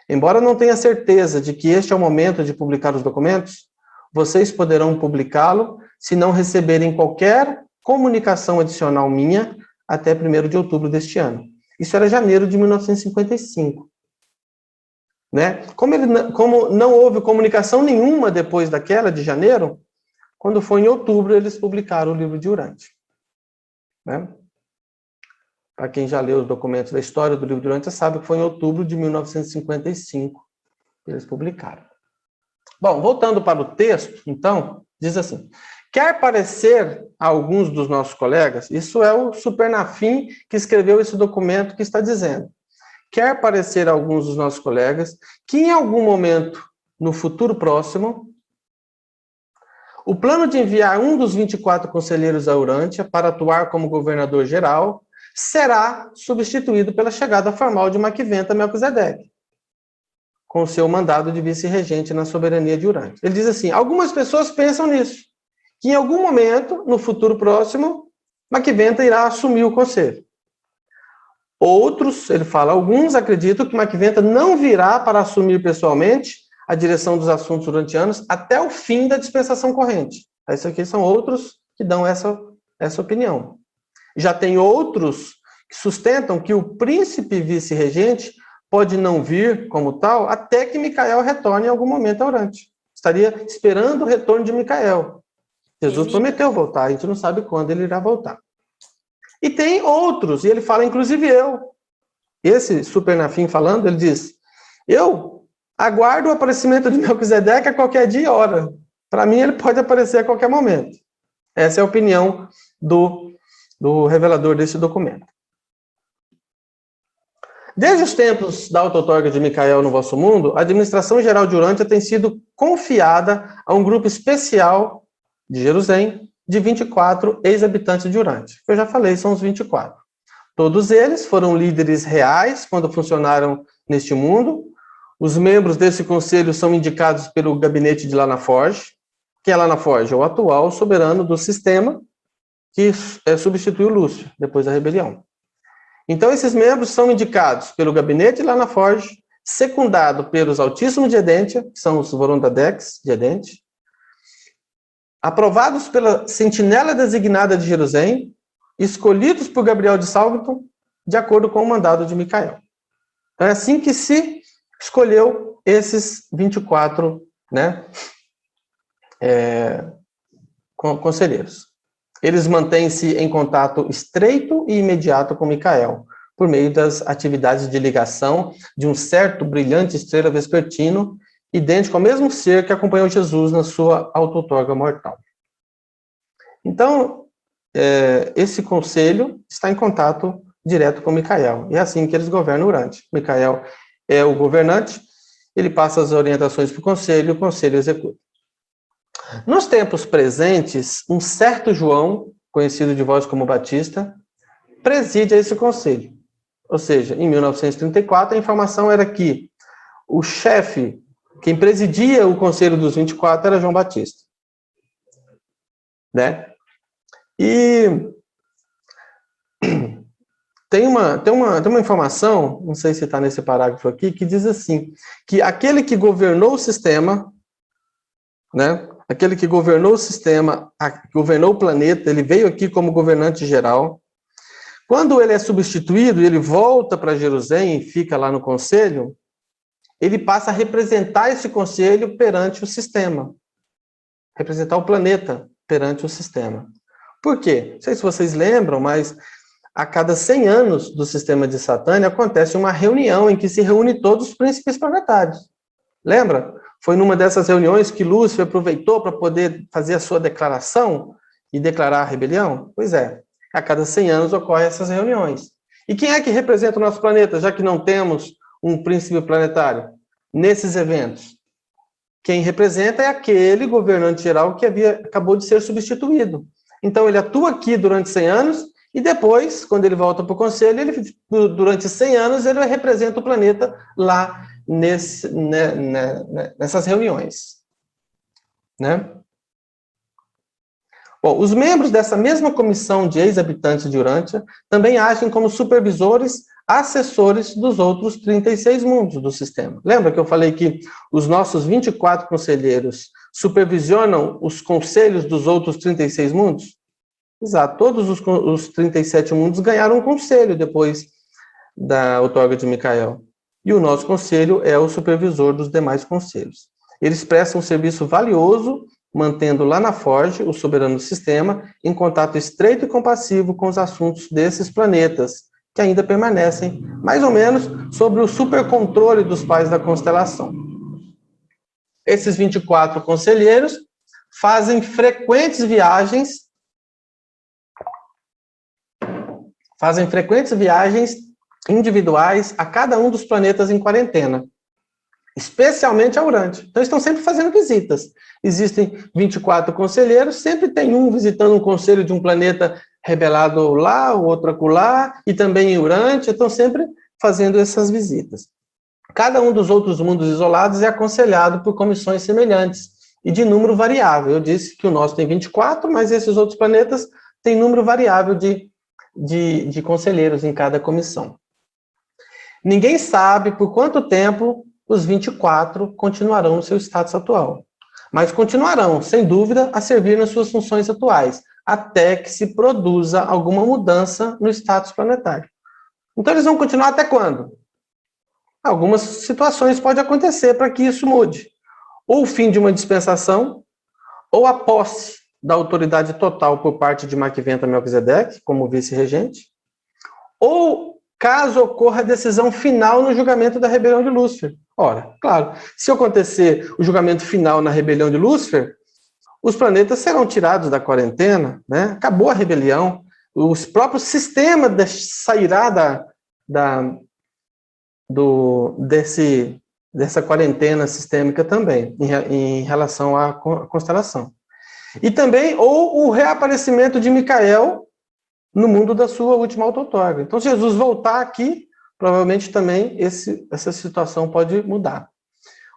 Embora não tenha certeza de que este é o momento de publicar os documentos, vocês poderão publicá-lo se não receberem qualquer comunicação adicional minha até 1º de outubro deste ano. Isso era janeiro de 1955. Né? Como não houve comunicação nenhuma depois daquela de janeiro, quando foi em outubro eles publicaram o livro de Urântia. Né? Para quem já leu os documentos da história do livro de Urântia, sabe que foi em outubro de 1955 que eles publicaram. Bom, voltando para o texto, então, diz assim: quer parecer a alguns dos nossos colegas, isso é o Supernafim que escreveu esse documento que está dizendo, quer parecer a alguns dos nossos colegas que em algum momento, no futuro próximo, o plano de enviar um dos 24 conselheiros a Urântia para atuar como governador geral será substituído pela chegada formal de Macventa Melquisedeque, com seu mandado de vice-regente na soberania de Urântia. Ele diz assim, algumas pessoas pensam nisso, que em algum momento, no futuro próximo, Macventa irá assumir o conselho. Outros, ele fala, alguns acreditam que Macventa não virá para assumir pessoalmente a direção dos assuntos urantianos até o fim da dispensação corrente. Esses aqui são outros que dão essa opinião. Já tem outros que sustentam que o príncipe vice-regente pode não vir como tal até que Micael retorne em algum momento a Urântia. Estaria esperando o retorno de Micael. Jesus prometeu voltar, a gente não sabe quando ele irá voltar. E tem outros, e ele fala, inclusive eu. Esse Supernafim falando, ele diz, eu aguardo o aparecimento de Melquisedeque a qualquer dia e hora. Para mim, ele pode aparecer a qualquer momento. Essa é a opinião do revelador desse documento. Desde os tempos da auto-outorga de Micael no vosso mundo, a administração geral de Urântia tem sido confiada a um grupo especial de Jerusalém, de 24 ex-habitantes de Urântia. Eu já falei, são os 24. Todos eles foram líderes reais quando funcionaram neste mundo. Os membros desse conselho são indicados pelo gabinete de Lana Forge, Quem é lá na Forge? É o atual soberano do sistema, que substituiu Lúcifer, depois da rebelião. Então, esses membros são indicados pelo gabinete lá na Forge, secundado pelos Altíssimos de Edentia, que são os Vorondadex de Edentia, aprovados pela sentinela designada de Jerusalém, escolhidos por Gabriel de Salvington, de acordo com o mandado de Micael. Então, é assim que se escolheu esses 24, né, conselheiros. Eles mantêm-se em contato estreito e imediato com Micael, por meio das atividades de ligação de um certo brilhante estrela vespertino, idêntico ao mesmo ser que acompanhou Jesus na sua auto-outorga mortal. Então, esse conselho está em contato direto com Micael, e é assim que eles governam Urante. Micael é o governante, ele passa as orientações para o conselho executa. Nos tempos presentes, um certo João, conhecido de vós como Batista, preside esse conselho. Ou seja, em 1934, a informação era que o chefe, quem presidia o conselho dos 24, era João Batista. Né? E tem uma informação, não sei se está nesse parágrafo aqui, que diz assim, que aquele que governou o sistema, né? Aquele que governou o sistema, governou o planeta, ele veio aqui como governante geral. Quando ele é substituído, ele volta para Jerusalém e fica lá no conselho, ele passa a representar esse conselho perante o sistema. Representar o planeta perante o sistema. Por quê? Não sei se vocês lembram, mas a cada 100 anos do sistema de Satânia acontece uma reunião em que se reúne todos os príncipes planetários. Lembra? Foi numa dessas reuniões que Lúcifer aproveitou para poder fazer a sua declaração e declarar a rebelião? Pois é, a cada 100 anos ocorrem essas reuniões. E quem é que representa o nosso planeta, já que não temos um príncipe planetário nesses eventos? Quem representa é aquele governante geral que acabou de ser substituído. Então, ele atua aqui durante 100 anos e depois, quando ele volta para o conselho, durante 100 anos, ele representa o planeta lá nessas reuniões. Né? Bom, os membros dessa mesma comissão de ex-habitantes de Urântia também agem como supervisores, assessores dos outros 36 mundos do sistema. Lembra que eu falei que os nossos 24 conselheiros supervisionam os conselhos dos outros 36 mundos? Exato, todos os 37 mundos ganharam um conselho depois da outorga de Micael. E o nosso conselho é o supervisor dos demais conselhos. Eles prestam um serviço valioso, mantendo lá na Forge, o soberano sistema, em contato estreito e compassivo com os assuntos desses planetas, que ainda permanecem, mais ou menos, sob o supercontrole dos pais da constelação. Esses 24 conselheiros fazem frequentes viagens individuais a cada um dos planetas em quarentena, especialmente a Urante. Então, estão sempre fazendo visitas. Existem 24 conselheiros, sempre tem um visitando um conselho de um planeta rebelado lá, o outro acolá, e também em Urante, estão sempre fazendo essas visitas. Cada um dos outros mundos isolados é aconselhado por comissões semelhantes e de número variável. Eu disse que o nosso tem 24, mas esses outros planetas têm número variável de conselheiros em cada comissão. Ninguém sabe por quanto tempo os 24 continuarão no seu status atual, mas continuarão, sem dúvida, a servir nas suas funções atuais, até que se produza alguma mudança no status planetário. Então, eles vão continuar até quando? Algumas situações podem acontecer para que isso mude. Ou o fim de uma dispensação, ou a posse da autoridade total por parte de Maquiventa Melquisedeque, como vice-regente, ou caso ocorra a decisão final no julgamento da rebelião de Lúcifer. Ora, claro, se acontecer o julgamento final na rebelião de Lúcifer, os planetas serão tirados da quarentena, né? Acabou a rebelião, os próprios sistemas sairá dessa quarentena sistêmica também, em relação à constelação. E também, ou o reaparecimento de Micael no mundo da sua última auto-outorga. Então, se Jesus voltar aqui, provavelmente também essa situação pode mudar.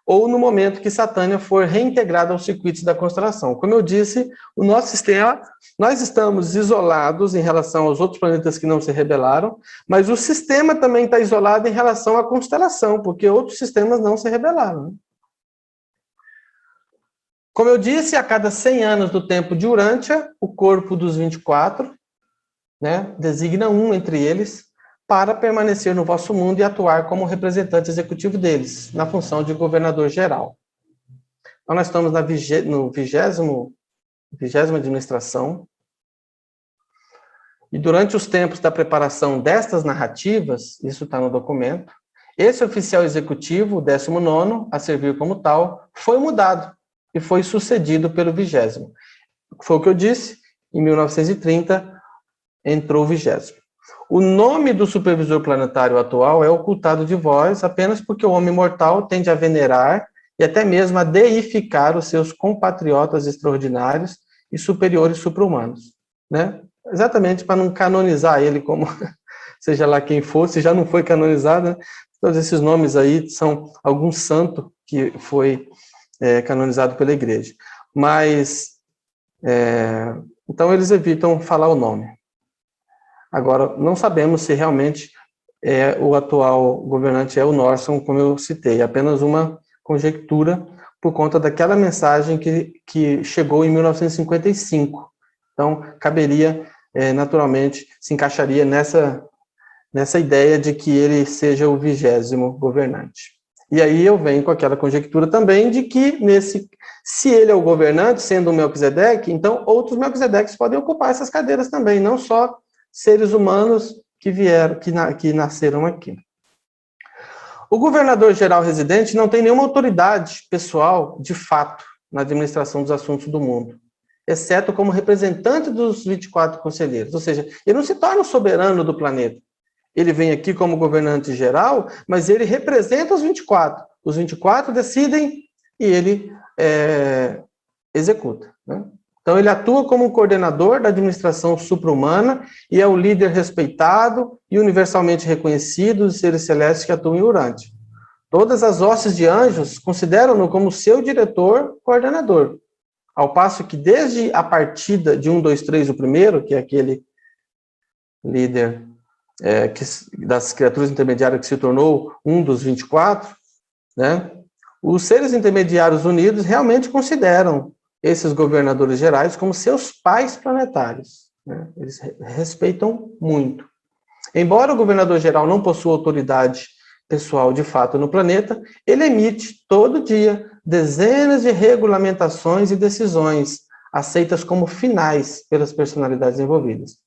ou no momento que Satânia for reintegrada aos circuitos da constelação. Como eu disse, o nosso sistema, nós estamos isolados em relação aos outros planetas que não se rebelaram, mas o sistema também está isolado em relação à constelação, porque outros sistemas não se rebelaram. Como eu disse, a cada 100 anos do tempo de Urântia, o corpo dos 24, né, designa um entre eles para permanecer no vosso mundo e atuar como representante executivo deles, na função de governador geral. Então, nós estamos na 20ª administração, e durante os tempos da preparação destas narrativas, isso está no documento, esse oficial executivo, o 19º, a servir como tal, foi mudado e foi sucedido pelo 20º. Foi o que eu disse, em 1930, entrou o 20º. O nome do supervisor planetário atual é ocultado de vós apenas porque o homem mortal tende a venerar e até mesmo a deificar os seus compatriotas extraordinários e superiores supra-humanos, né? Exatamente para não canonizar ele como, seja lá quem for, se já não foi canonizado, né? Todos esses nomes aí são algum santo que foi canonizado pela igreja. Mas, então eles evitam falar o nome. Agora, não sabemos se realmente o atual governante é o Norson, como eu citei, apenas uma conjectura por conta daquela mensagem que chegou em 1955. Então, caberia, naturalmente, se encaixaria nessa ideia de que ele seja o 20º governante. E aí eu venho com aquela conjectura também de que, se ele é o governante, sendo o Melquisedeque, então outros Melquisedeques podem ocupar essas cadeiras também, não só seres humanos que vieram, que nasceram aqui. O governador-geral residente não tem nenhuma autoridade pessoal, de fato, na administração dos assuntos do mundo, exceto como representante dos 24 conselheiros, ou seja, ele não se torna o soberano do planeta. Ele vem aqui como governante geral, mas ele representa os 24. Os 24 decidem e ele executa, né? Então, ele atua como um coordenador da administração supra-humana e é o líder respeitado e universalmente reconhecido dos seres celestes que atuam em Urântia. Todas as hostes de anjos consideram-no como seu diretor coordenador, ao passo que desde a partida de 1, 2, 3, o primeiro, que é aquele líder das criaturas intermediárias que se tornou um dos 24, né, os seres intermediários unidos realmente consideram esses governadores gerais como seus pais planetários, né? Eles respeitam muito. Embora o governador geral não possua autoridade pessoal de fato no planeta, ele emite todo dia dezenas de regulamentações e decisões aceitas como finais pelas personalidades envolvidas.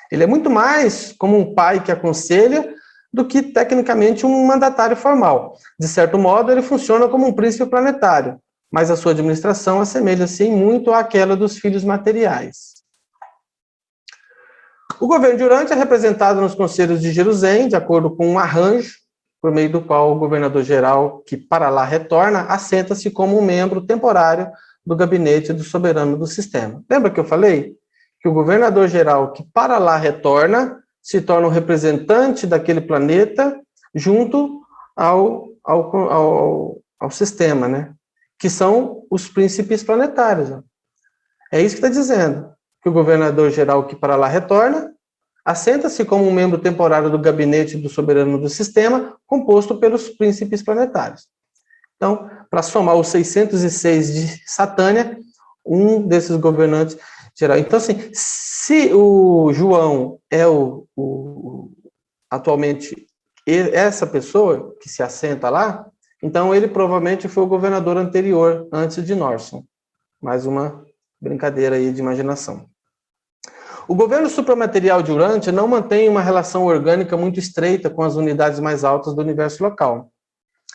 Ele é muito mais como um pai que aconselha do que tecnicamente um mandatário formal. De certo modo, ele funciona como um príncipe planetário, mas a sua administração assemelha-se muito àquela dos filhos materiais. O governo de Urântia é representado nos conselhos de Jerusalém, de acordo com um arranjo, por meio do qual o governador-geral, que para lá retorna, assenta-se como um membro temporário do gabinete do soberano do sistema. Lembra que eu falei que o governador-geral, que para lá retorna, se torna um representante daquele planeta junto ao sistema, né? Que são os príncipes planetários. É isso que está dizendo, que o governador-geral que para lá retorna, assenta-se como um membro temporário do gabinete do soberano do sistema, composto pelos príncipes planetários. Então, para somar os 606 de Satânia, um desses governantes geral. Então, assim, se o João é atualmente essa pessoa que se assenta lá, então ele provavelmente foi o governador anterior, antes de Norson. Mais uma brincadeira aí de imaginação. O governo supramaterial de Urântia não mantém uma relação orgânica muito estreita com as unidades mais altas do universo local.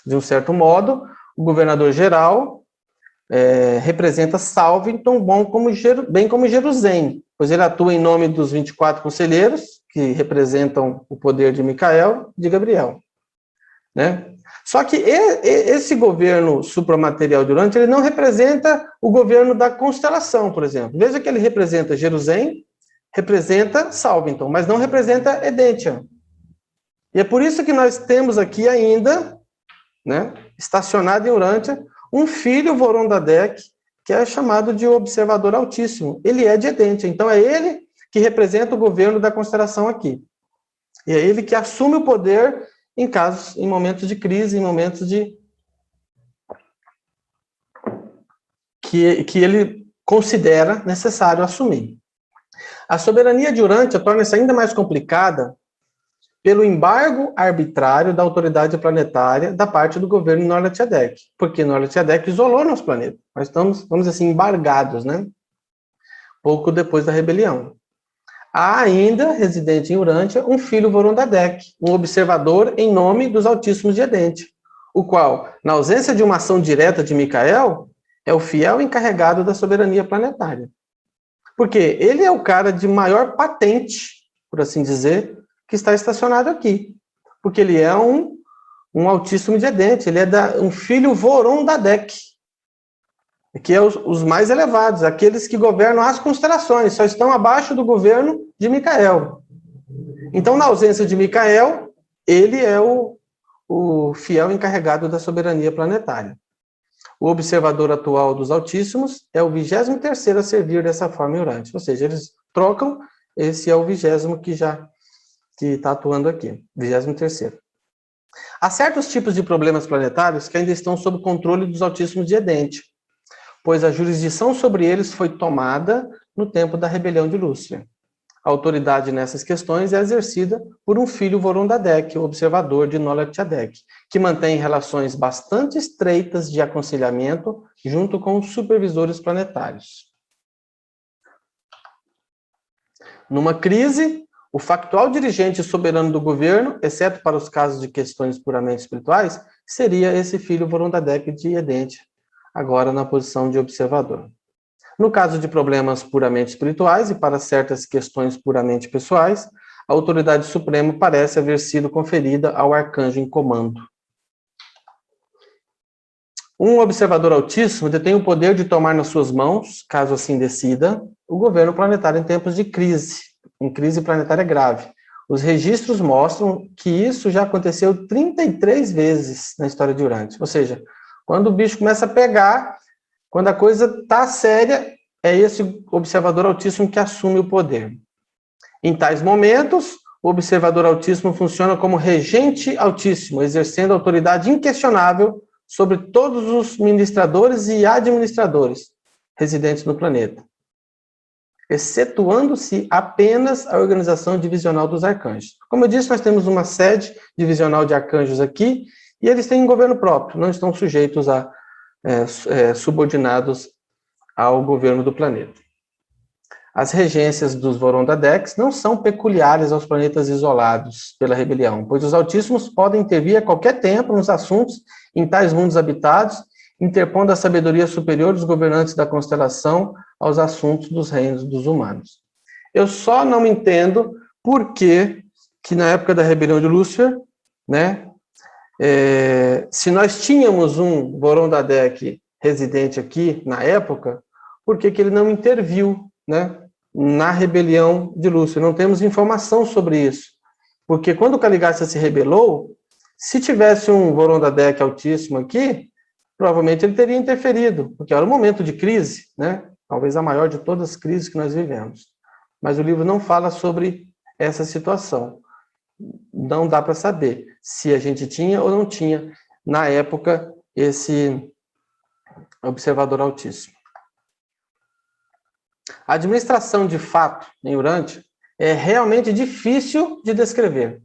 De um certo modo, o governador-geral representa Salvington, bem como Jerusalém, pois ele atua em nome dos 24 conselheiros, que representam o poder de Micael e de Gabriel, né? Só que esse governo supramaterial de Urântia, ele não representa o governo da constelação, por exemplo. Veja que ele representa Jerusalém, representa Salvington, mas não representa Edentia. E é por isso que nós temos aqui ainda, né, estacionado em Urântia, um filho Vorondadec, que é chamado de observador altíssimo. Ele é de Edente, então é ele que representa o governo da constelação aqui. E é ele que assume o poder em momentos de crise, em momentos que ele considera necessário assumir. A soberania de Urântia torna-se ainda mais complicada pelo embargo arbitrário da autoridade planetária da parte do governo Norletiadec, porque Norletiadec isolou nosso planeta. Nós estamos, vamos dizer assim, embargados, né? Pouco depois da rebelião. Há ainda, residente em Urântia, um filho Vorondadec, um observador em nome dos Altíssimos de Edente, o qual, na ausência de uma ação direta de Micael, é o fiel encarregado da soberania planetária. Porque ele é o cara de maior patente, por assim dizer, que está estacionado aqui. Porque ele é um Altíssimo de Edente, ele é um filho Vorondadec, que é os mais elevados, aqueles que governam as constelações, só estão abaixo do governo de Micael. Então, na ausência de Micael, ele é o fiel encarregado da soberania planetária. O observador atual dos Altíssimos é o 23º a servir dessa forma em Urântia. Ou seja, eles trocam, esse é o 20º que está atuando aqui, 23º. Há certos tipos de problemas planetários que ainda estão sob controle dos Altíssimos de Edente, pois a jurisdição sobre eles foi tomada no tempo da rebelião de Lúcifer. A autoridade nessas questões é exercida por um filho Vorondadec, o observador de Norletiadec, que mantém relações bastante estreitas de aconselhamento junto com os supervisores planetários. Numa crise, o factual dirigente soberano do governo, exceto para os casos de questões puramente espirituais, seria esse filho Vorondadec de Edente, agora na posição de observador. No caso de problemas puramente espirituais e para certas questões puramente pessoais, a autoridade suprema parece haver sido conferida ao arcanjo em comando. Um observador altíssimo detém o poder de tomar nas suas mãos, caso assim decida, o governo planetário em tempos de crise, em crise planetária grave. Os registros mostram que isso já aconteceu 33 vezes na história de Urântia. Ou seja, quando o bicho começa a pegar, quando a coisa está séria, é esse observador altíssimo que assume o poder. Em tais momentos, o observador altíssimo funciona como regente altíssimo, exercendo autoridade inquestionável sobre todos os ministradores e administradores residentes no planeta, excetuando-se apenas a organização divisional dos arcanjos. Como eu disse, nós temos uma sede divisional de arcanjos aqui, e eles têm um governo próprio, não estão sujeitos a subordinados ao governo do planeta. As regências dos Vorondadecs não são peculiares aos planetas isolados pela rebelião, pois os Altíssimos podem intervir a qualquer tempo nos assuntos em tais mundos habitados, interpondo a sabedoria superior dos governantes da constelação aos assuntos dos reinos dos humanos. Eu só não entendo por que na época da rebelião de Lúcifer, né, se nós tínhamos um Vorondadec residente aqui na época, por que ele não interviu, né, na rebelião de Lúcifer? Não temos informação sobre isso. Porque quando o Caligacha se rebelou, se tivesse um Vorondadec altíssimo aqui, provavelmente ele teria interferido, porque era um momento de crise, né? Talvez a maior de todas as crises que nós vivemos. Mas o livro não fala sobre essa situação. Não dá para saber se a gente tinha ou não tinha, na época, esse observador altíssimo. A administração de fato em Urântia é realmente difícil de descrever.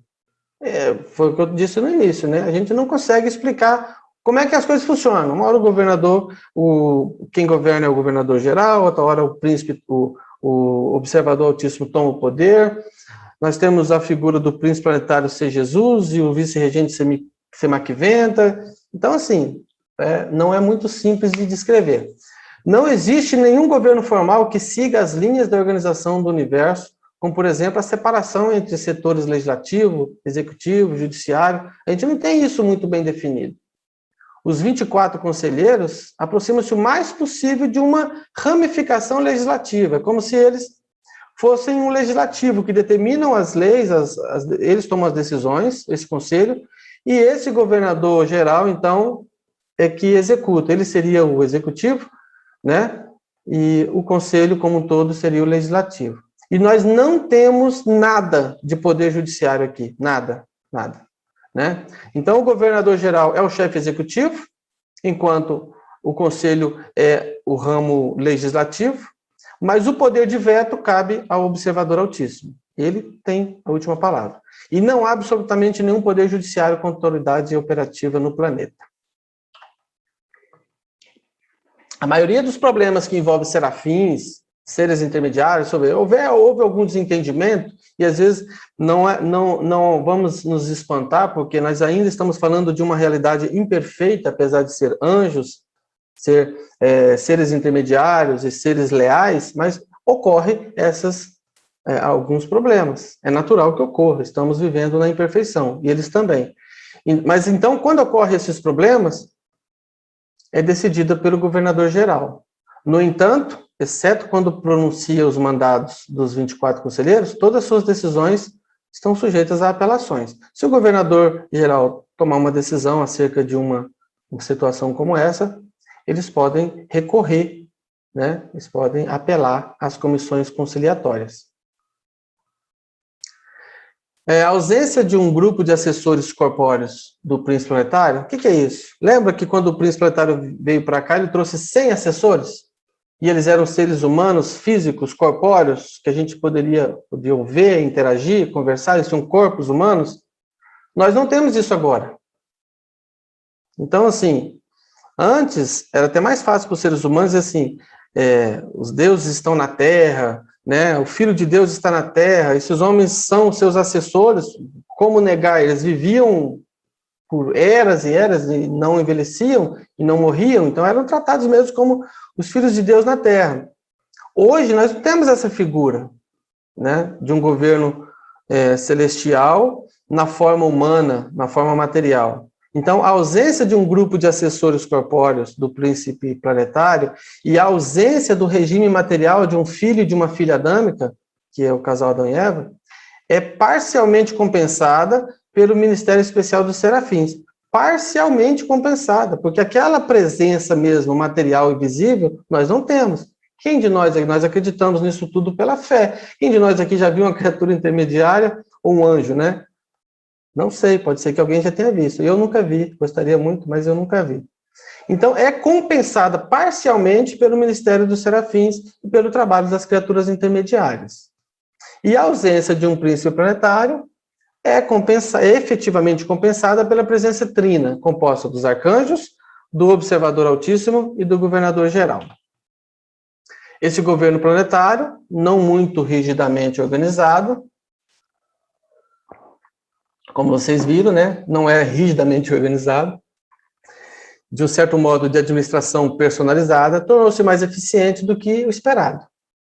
Foi o que eu disse no início, né? A gente não consegue explicar como é que as coisas funcionam. Uma hora o governador, quem governa é o governador geral, outra hora o príncipe, o observador altíssimo toma o poder. Nós temos a figura do príncipe planetário ser Jesus e o vice-regente ser Maquiventa. Então, assim, não é muito simples de descrever. Não existe nenhum governo formal que siga as linhas da organização do universo, como, por exemplo, a separação entre setores legislativo, executivo, judiciário. A gente não tem isso muito bem definido. Os 24 conselheiros aproximam-se o mais possível de uma ramificação legislativa, como se eles fossem um legislativo que determinam as leis, eles tomam as decisões, esse conselho, e esse governador geral, então, é que executa. Ele seria o executivo, né? E o conselho como um todo seria o legislativo. E nós não temos nada de poder judiciário aqui, nada, né? Então, o governador-geral é o chefe executivo, enquanto o conselho é o ramo legislativo, mas o poder de veto cabe ao observador altíssimo. Ele tem a última palavra. E não há absolutamente nenhum poder judiciário com autoridade operativa no planeta. A maioria dos problemas que envolvem serafins, seres intermediários, houve algum desentendimento, e às vezes não vamos nos espantar, porque nós ainda estamos falando de uma realidade imperfeita, apesar de ser anjos, ser seres intermediários e seres leais, mas ocorre alguns problemas. É natural que ocorra, estamos vivendo na imperfeição, e eles também. Mas então, quando ocorrem esses problemas, é decidida pelo governador-geral. No entanto, exceto quando pronuncia os mandados dos 24 conselheiros, todas as suas decisões estão sujeitas a apelações. Se o governador-geral tomar uma decisão acerca de uma situação como essa, eles podem recorrer, né? Eles podem apelar às comissões conciliatórias. A ausência de um grupo de assessores corpóreos do príncipe planetário, o que é isso? Lembra que quando o príncipe planetário veio para cá, ele trouxe 100 assessores? E eles eram seres humanos, físicos, corpóreos, que a gente podia ver, interagir, conversar, eles tinham corpos humanos? Nós não temos isso agora. Então, assim, antes era até mais fácil para os seres humanos, assim, os deuses estão na Terra, né? O Filho de Deus está na Terra, esses homens são seus assessores, como negar? Eles viviam por eras e eras e não envelheciam e não morriam, então eram tratados mesmo como os filhos de Deus na Terra. Hoje nós não temos essa figura, né, de um governo celestial na forma humana, na forma material. Então, a ausência de um grupo de assessores corpóreos do príncipe planetário e a ausência do regime material de um filho e de uma filha adâmica, que é o casal Adão e Eva, é parcialmente compensada pelo Ministério Especial dos Serafins. Parcialmente compensada, porque aquela presença mesmo material e visível, nós não temos. Quem de nós aqui, nós acreditamos nisso tudo pela fé? Quem de nós aqui já viu uma criatura intermediária ou um anjo, né? Não sei, pode ser que alguém já tenha visto. Eu nunca vi, gostaria muito, mas eu nunca vi. Então, é compensada parcialmente pelo Ministério dos Serafins e pelo trabalho das criaturas intermediárias. E a ausência de um príncipe planetário é efetivamente compensada pela presença trina, composta dos arcanjos, do observador altíssimo e do governador geral. Esse governo planetário, não muito rigidamente organizado, como vocês viram, né, não é rigidamente organizado, de um certo modo de administração personalizada, tornou-se mais eficiente do que o esperado.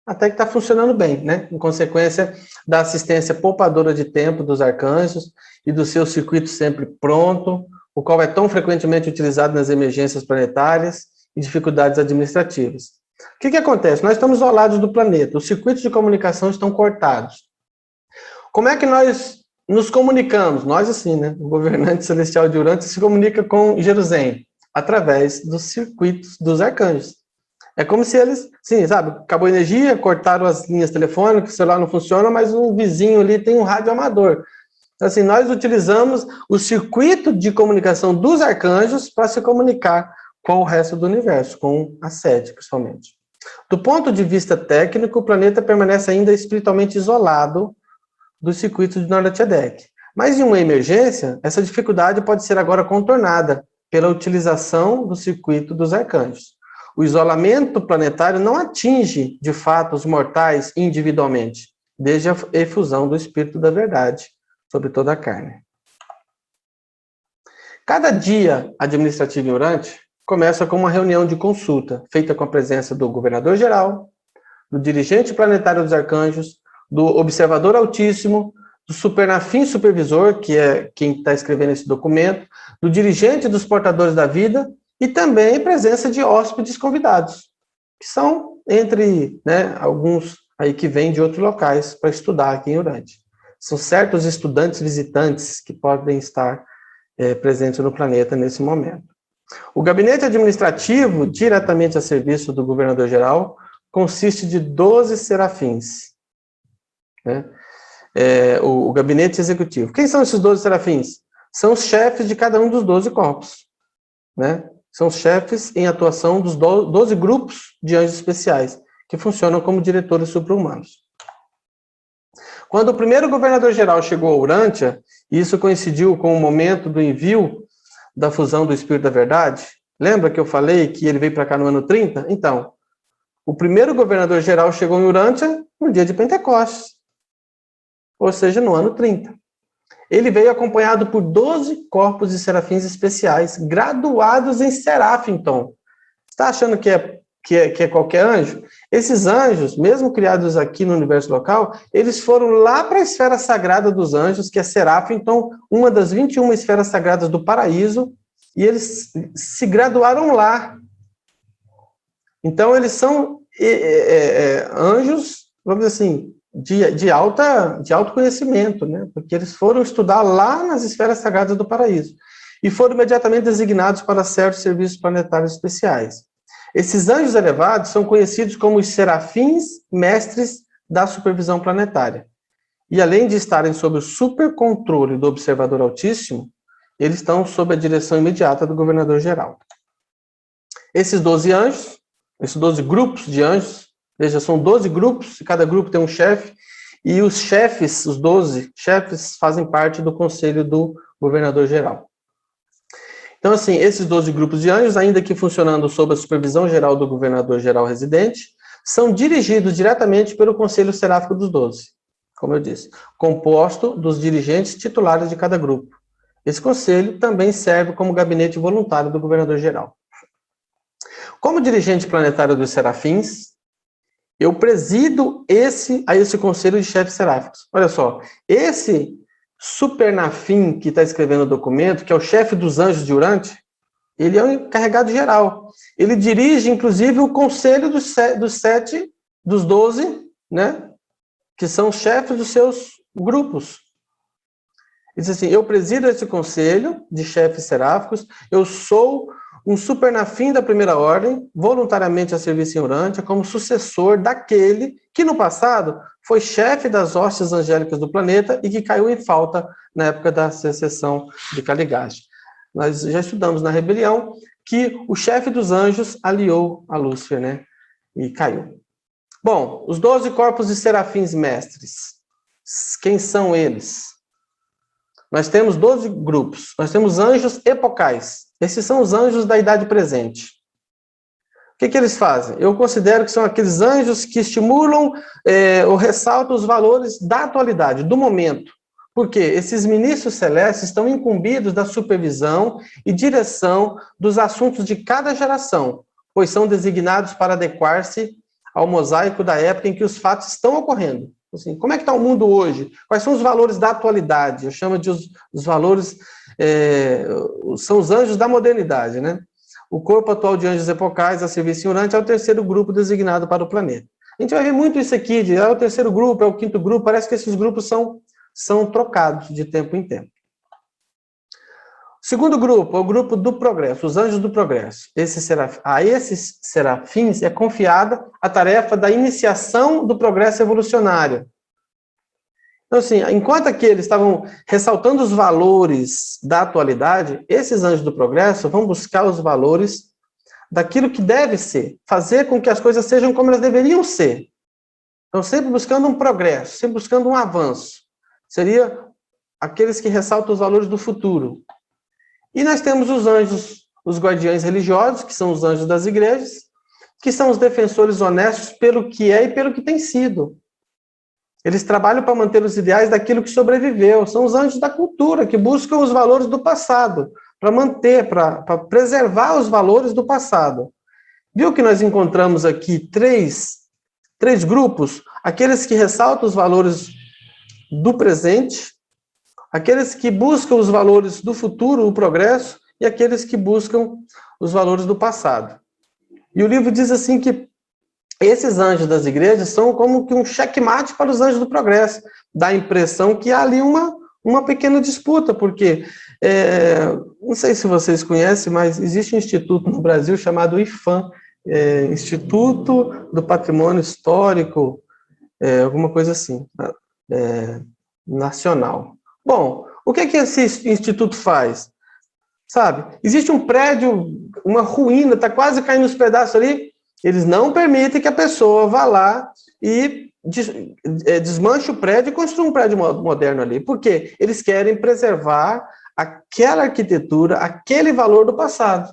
Até que está funcionando bem, né? Em consequência da assistência poupadora de tempo dos arcanjos e do seu circuito sempre pronto, o qual é tão frequentemente utilizado nas emergências planetárias e dificuldades administrativas. O que acontece? Nós estamos isolados do planeta, os circuitos de comunicação estão cortados. Como é que nós nos comunicamos? Nós, assim, né? O governante celestial de Urântia se comunica com Jerusalém através dos circuitos dos arcanjos. É como se eles, sim, sabe, acabou a energia, cortaram as linhas telefônicas, o celular não funciona, mas um vizinho ali tem um rádio amador. Então, assim, nós utilizamos o circuito de comunicação dos arcanjos para se comunicar com o resto do universo, com a sede, principalmente. Do ponto de vista técnico, o planeta permanece ainda espiritualmente isolado dos circuitos de Melquisedeque. Mas em uma emergência, essa dificuldade pode ser agora contornada pela utilização do circuito dos arcanjos. O isolamento planetário não atinge, de fato, os mortais individualmente, desde a efusão do Espírito da Verdade sobre toda a carne. Cada dia administrativo em Urântia começa com uma reunião de consulta, feita com a presença do governador-geral, do dirigente planetário dos arcanjos, do observador altíssimo, do supernafim supervisor, que é quem está escrevendo esse documento, do dirigente dos portadores da vida, e também presença de hóspedes convidados, que são entre, né, alguns aí que vêm de outros locais para estudar aqui em Urântia. São certos estudantes visitantes que podem estar presentes no planeta nesse momento. O gabinete administrativo, diretamente a serviço do governador-geral, consiste de 12 serafins, né? O gabinete executivo. Quem são esses 12 serafins? São os chefes de cada um dos 12 corpos, né? São os chefes em atuação dos 12 grupos de anjos especiais, que funcionam como diretores supra-humanos. Quando o primeiro governador-geral chegou a Urântia, e isso coincidiu com o momento do envio da fusão do Espírito da Verdade, lembra que eu falei que ele veio para cá no ano 30? Então, o primeiro governador-geral chegou em Urântia no dia de Pentecostes, ou seja, no ano 30. Ele veio acompanhado por 12 corpos de serafins especiais, graduados em Serafim. Você está achando que é qualquer anjo? Esses anjos, mesmo criados aqui no universo local, eles foram lá para a esfera sagrada dos anjos, que é Serafim, uma das 21 esferas sagradas do paraíso, e eles se graduaram lá. Então, eles são anjos, vamos dizer assim, de alto conhecimento, né? Porque eles foram estudar lá nas esferas sagradas do paraíso e foram imediatamente designados para certos serviços planetários especiais. Esses anjos elevados são conhecidos como os serafins mestres da supervisão planetária. E além de estarem sob o supercontrole do observador altíssimo, eles estão sob a direção imediata do governador-geral. Esses 12 anjos, esses 12 grupos de anjos, veja, são 12 grupos, cada grupo tem um chefe, e os chefes, os 12 chefes, fazem parte do conselho do governador-geral. Então, assim, esses 12 grupos de anjos, ainda que funcionando sob a supervisão geral do governador-geral residente, são dirigidos diretamente pelo conselho seráfico dos 12, como eu disse, composto dos dirigentes titulares de cada grupo. Esse conselho também serve como gabinete voluntário do governador-geral. Como dirigente planetário dos serafins, eu presido a esse conselho de chefes seráficos. Olha só, esse supernafim que está escrevendo o documento, que é o chefe dos anjos de Urântia, ele é o encarregado geral. Ele dirige, inclusive, o conselho dos 12, né, que são os chefes dos seus grupos. Ele diz assim, eu presido esse conselho de chefes seráficos, eu sou um supernafim da primeira ordem, voluntariamente a serviço em Urântia, como sucessor daquele que, no passado, foi chefe das hostes angélicas do planeta e que caiu em falta na época da secessão de Caligás. Nós já estudamos na rebelião que o chefe dos anjos aliou a Lúcifer, né? E caiu. Bom, os 12 corpos de serafins mestres, quem são eles? Nós temos 12 grupos. Nós temos anjos epocais. Esses são os anjos da idade presente. O que eles fazem? Eu considero que são aqueles anjos que estimulam ou ressaltam os valores da atualidade, do momento. Porque esses ministros celestes estão incumbidos da supervisão e direção dos assuntos de cada geração, pois são designados para adequar-se ao mosaico da época em que os fatos estão ocorrendo. Assim, como é que está o mundo hoje? Quais são os valores da atualidade? Eu chamo de os valores... são os anjos da modernidade, né? O corpo atual de anjos epocais a serviço em Urântia é o terceiro grupo designado para o planeta. A gente vai ver muito isso aqui, é o terceiro grupo, é o quinto grupo, parece que esses grupos são trocados de tempo em tempo. O segundo grupo é o grupo do progresso, os anjos do progresso. A esses serafins é confiada a tarefa da iniciação do progresso evolucionário. Então, assim, enquanto aqueles estavam ressaltando os valores da atualidade, esses anjos do progresso vão buscar os valores daquilo que deve ser, fazer com que as coisas sejam como elas deveriam ser. Então, sempre buscando um progresso, sempre buscando um avanço. Seria aqueles que ressaltam os valores do futuro. E nós temos os anjos, os guardiães religiosos, que são os anjos das igrejas, que são os defensores honestos pelo que é e pelo que tem sido. Eles trabalham para manter os ideais daquilo que sobreviveu. São os anjos da cultura, que buscam os valores do passado, para manter, para preservar os valores do passado. Viu que nós encontramos aqui três grupos? Aqueles que ressaltam os valores do presente, aqueles que buscam os valores do futuro, o progresso, e aqueles que buscam os valores do passado. E o livro diz assim que esses anjos das igrejas são como que um checkmate para os anjos do progresso. Dá a impressão que há ali uma uma pequena disputa, porque, não sei se vocês conhecem, mas existe um instituto no Brasil chamado IPHAN, Instituto do Patrimônio Histórico, alguma coisa assim, nacional. Bom, o que esse instituto faz? Sabe, existe um prédio, uma ruína, está quase caindo os pedaços ali, eles não permitem que a pessoa vá lá e desmanche o prédio e construa um prédio moderno ali. Por quê? Eles querem preservar aquela arquitetura, aquele valor do passado.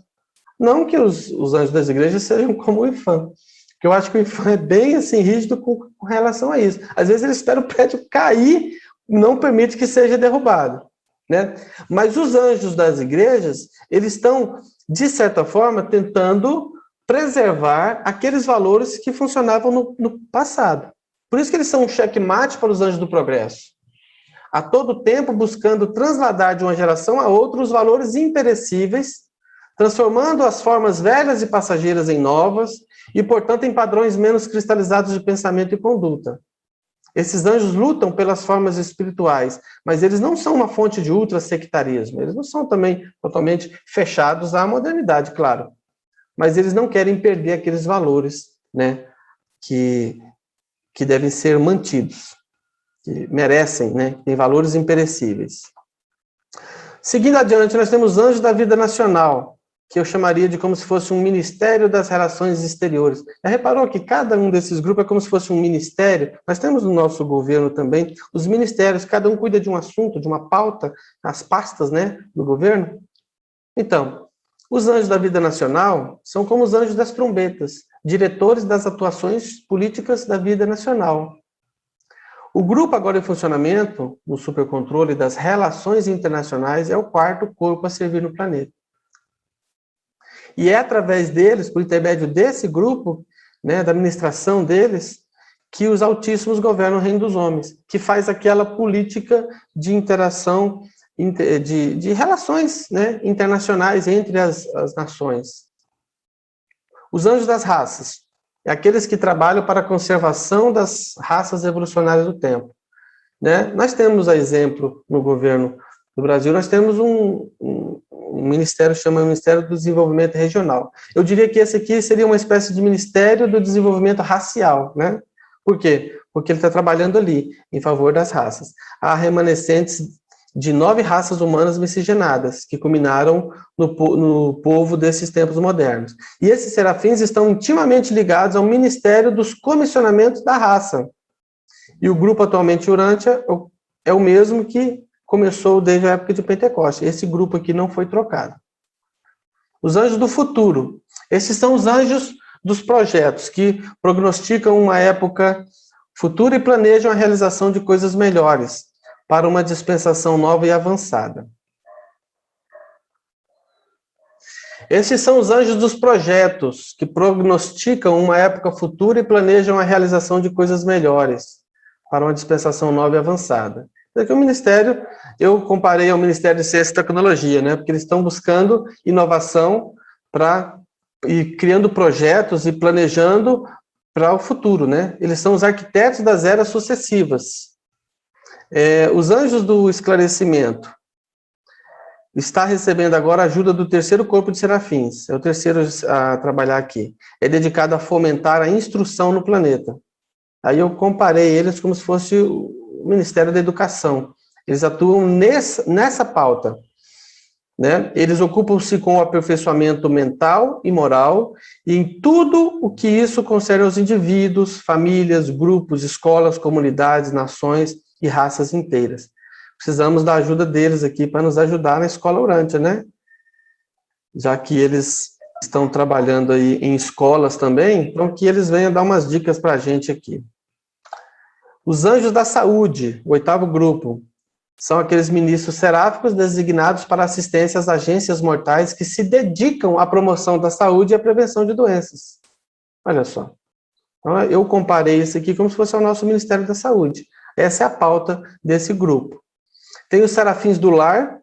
Não que os anjos das igrejas sejam como o IPHAN, porque eu acho que o IPHAN é bem assim, rígido com relação a isso. Às vezes eles esperam o prédio cair, não permite que seja derrubado. Né? Mas os anjos das igrejas, eles estão, de certa forma, tentando preservar aqueles valores que funcionavam no passado. Por isso que eles são um checkmate para os anjos do progresso. A todo tempo buscando transladar de uma geração a outra os valores imperecíveis, transformando as formas velhas e passageiras em novas e, portanto, em padrões menos cristalizados de pensamento e conduta. Esses anjos lutam pelas formas espirituais, mas eles não são uma fonte de ultra-sectarismo. Eles não são também totalmente fechados à modernidade, claro. Mas eles não querem perder aqueles valores, né, que devem ser mantidos, que merecem, né, que têm valores imperecíveis. Seguindo adiante, nós temos anjos da vida nacional, que eu chamaria de como se fosse um ministério das relações exteriores. Já reparou que cada um desses grupos é como se fosse um ministério? Nós temos no nosso governo também os ministérios, cada um cuida de um assunto, de uma pauta, as pastas, né, do governo. Então, os anjos da vida nacional são como os anjos das trombetas, diretores das atuações políticas da vida nacional. O grupo agora em funcionamento, no supercontrole das relações internacionais, é o quarto corpo a servir no planeta. E é através deles, por intermédio desse grupo, né, da administração deles, que os Altíssimos governam o reino dos homens, que faz aquela política de interação, de relações, né, internacionais entre as nações. Os anjos das raças, é aqueles que trabalham para a conservação das raças evolucionárias do tempo. Né? Nós temos, a exemplo, no governo do Brasil, nós temos um ministério, chama Ministério do Desenvolvimento Regional. Eu diria que esse aqui seria uma espécie de Ministério do Desenvolvimento Racial, né? Por quê? Porque ele está trabalhando ali, em favor das raças. Há remanescentes de 9 raças humanas miscigenadas, que culminaram no povo desses tempos modernos. E esses serafins estão intimamente ligados ao Ministério dos Comissionamentos da Raça. E o grupo atualmente Urântia é o mesmo que começou desde a época de Pentecostes. Esse grupo aqui não foi trocado. Os anjos do futuro. Esses são os anjos dos projetos, que prognosticam uma época futura e planejam a realização de coisas melhores para uma dispensação nova e avançada. Esses são os anjos dos projetos, que prognosticam uma época futura e planejam a realização de coisas melhores para uma dispensação nova e avançada. Aqui o ministério, eu comparei ao Ministério de Ciência e Tecnologia, né? Porque eles estão buscando inovação e criando projetos e planejando para o futuro, né? Eles são os arquitetos das eras sucessivas. Os anjos do esclarecimento está recebendo agora a ajuda do terceiro corpo de serafins, é o terceiro a trabalhar aqui. É dedicado a fomentar a instrução no planeta. Aí eu comparei eles como se fosse o Ministério da Educação. Eles atuam nessa pauta. Né? Eles ocupam-se com o aperfeiçoamento mental e moral e em tudo o que isso concerne aos indivíduos, famílias, grupos, escolas, comunidades, nações e raças inteiras. Precisamos da ajuda deles aqui para nos ajudar na escola Urântia, né? Já que eles estão trabalhando aí em escolas também, então que eles venham dar umas dicas para a gente aqui. Os anjos da saúde, o 8º grupo, são aqueles ministros seráficos designados para assistência às agências mortais que se dedicam à promoção da saúde e à prevenção de doenças. Olha só. Então, eu comparei isso aqui como se fosse o nosso Ministério da Saúde. Essa é a pauta desse grupo. Tem os serafins do lar,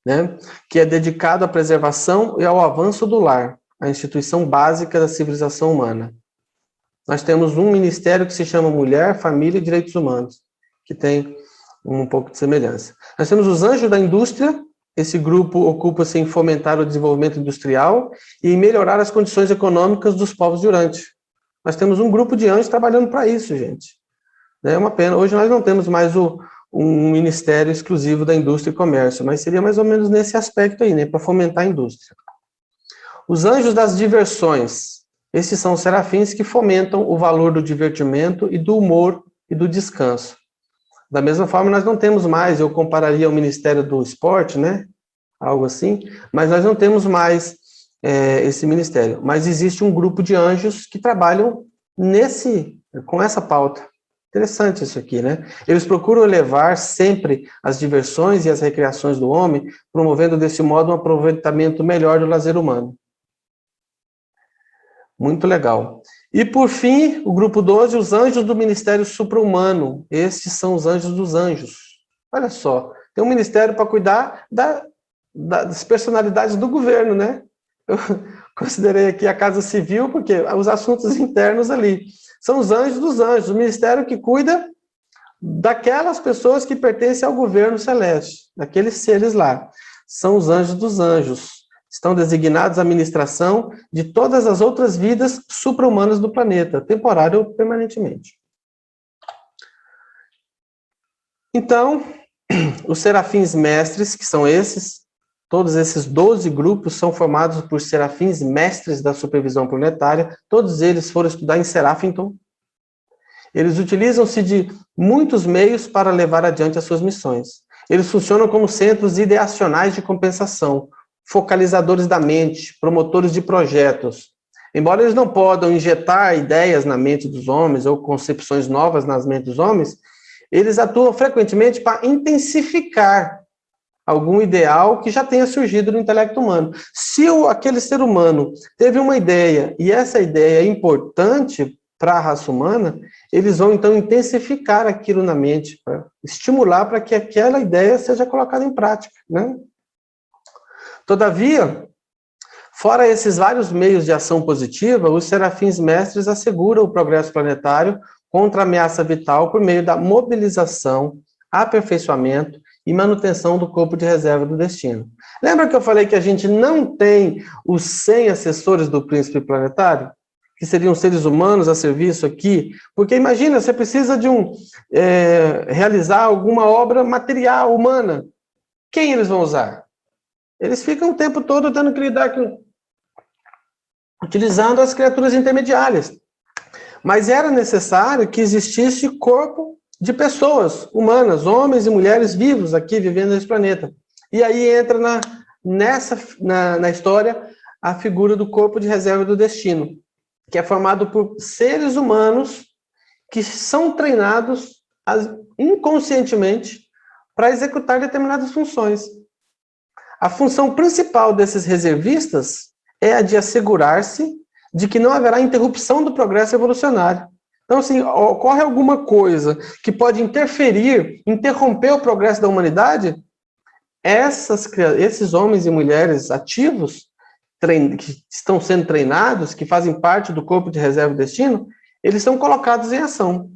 né, que é dedicado à preservação e ao avanço do lar, a instituição básica da civilização humana. Nós temos um ministério que se chama Mulher, Família e Direitos Humanos, que tem um pouco de semelhança. Nós temos os anjos da indústria. Esse grupo ocupa-se em fomentar o desenvolvimento industrial e em melhorar as condições econômicas dos povos de Urante. Nós temos um grupo de anjos trabalhando para isso, gente. É uma pena. Hoje nós não temos mais um ministério exclusivo da indústria e comércio, mas seria mais ou menos nesse aspecto aí, né, para fomentar a indústria. Os anjos das diversões. Esses são os serafins que fomentam o valor do divertimento e do humor e do descanso. Da mesma forma, nós não temos mais, eu compararia ao Ministério do Esporte, né? Algo assim, mas nós não temos mais esse ministério. Mas existe um grupo de anjos que trabalham com essa pauta. Interessante isso aqui, né? Eles procuram elevar sempre as diversões e as recreações do homem, promovendo desse modo um aproveitamento melhor do lazer humano. Muito legal. E, por fim, o grupo 12, os anjos do ministério supra-humano. Estes são os anjos dos anjos. Olha só, tem um ministério para cuidar das personalidades do governo, né? Eu considerei aqui a Casa Civil, porque os assuntos internos ali. São os anjos dos anjos, o ministério que cuida daquelas pessoas que pertencem ao governo celeste, daqueles seres lá. São os anjos dos anjos. Estão designados à administração de todas as outras vidas supra-humanas do planeta, temporário ou permanentemente. Então, os serafins mestres, que são todos esses 12 grupos são formados por serafins mestres da supervisão planetária, todos eles foram estudar em Serafington. Eles utilizam-se de muitos meios para levar adiante as suas missões. Eles funcionam como centros ideacionais de compensação, focalizadores da mente, promotores de projetos. Embora eles não possam injetar ideias na mente dos homens ou concepções novas nas mentes dos homens, eles atuam frequentemente para intensificar algum ideal que já tenha surgido no intelecto humano. Se aquele ser humano teve uma ideia e essa ideia é importante para a raça humana, eles vão então intensificar aquilo na mente, para estimular para que aquela ideia seja colocada em prática, né? Todavia, fora esses vários meios de ação positiva, os serafins mestres asseguram o progresso planetário contra a ameaça vital por meio da mobilização, aperfeiçoamento e manutenção do corpo de reserva do destino. Lembra que eu falei que a gente não tem os 100 assessores do príncipe planetário? Que seriam seres humanos a serviço aqui? Porque imagina, você precisa de realizar alguma obra material, humana. Quem eles vão usar? Eles ficam o tempo todo tendo que lidar utilizando as criaturas intermediárias. Mas era necessário que existisse corpo de pessoas humanas, homens e mulheres vivos aqui, vivendo nesse planeta. E aí entra na história a figura do corpo de reserva do destino, que é formado por seres humanos que são treinados inconscientemente para executar determinadas funções. A função principal desses reservistas é a de assegurar-se de que não haverá interrupção do progresso evolucionário. Então, assim, ocorre alguma coisa que pode interromper o progresso da humanidade, esses homens e mulheres ativos, que estão sendo treinados, que fazem parte do corpo de reserva do destino, eles são colocados em ação.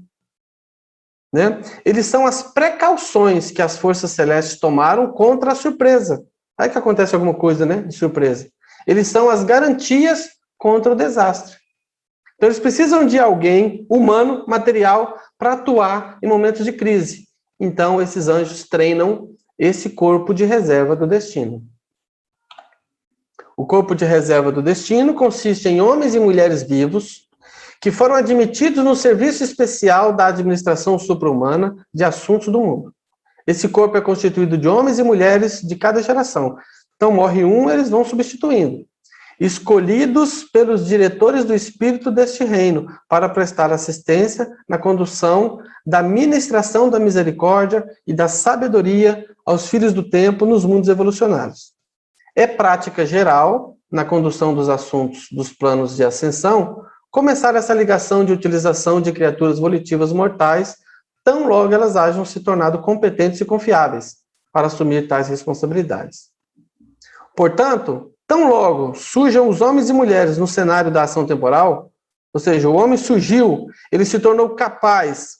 Né? Eles são as precauções que as forças celestes tomaram contra a surpresa. Aí que acontece alguma coisa, né, de surpresa. Eles são as garantias contra o desastre. Então, eles precisam de alguém humano, material, para atuar em momentos de crise. Então, esses anjos treinam esse corpo de reserva do destino. O corpo de reserva do destino consiste em homens e mulheres vivos que foram admitidos no serviço especial da administração supra-humana de assuntos do mundo. Esse corpo é constituído de homens e mulheres de cada geração. Então, morre um, eles vão substituindo. Escolhidos pelos diretores do espírito deste reino para prestar assistência na condução da ministração da misericórdia e da sabedoria aos filhos do tempo nos mundos evolucionários. É prática geral, na condução dos assuntos dos planos de ascensão, começar essa ligação de utilização de criaturas volitivas mortais, tão logo elas hajam se tornado competentes e confiáveis para assumir tais responsabilidades. Portanto, tão logo surjam os homens e mulheres no cenário da ação temporal, ou seja, o homem surgiu, ele se tornou capaz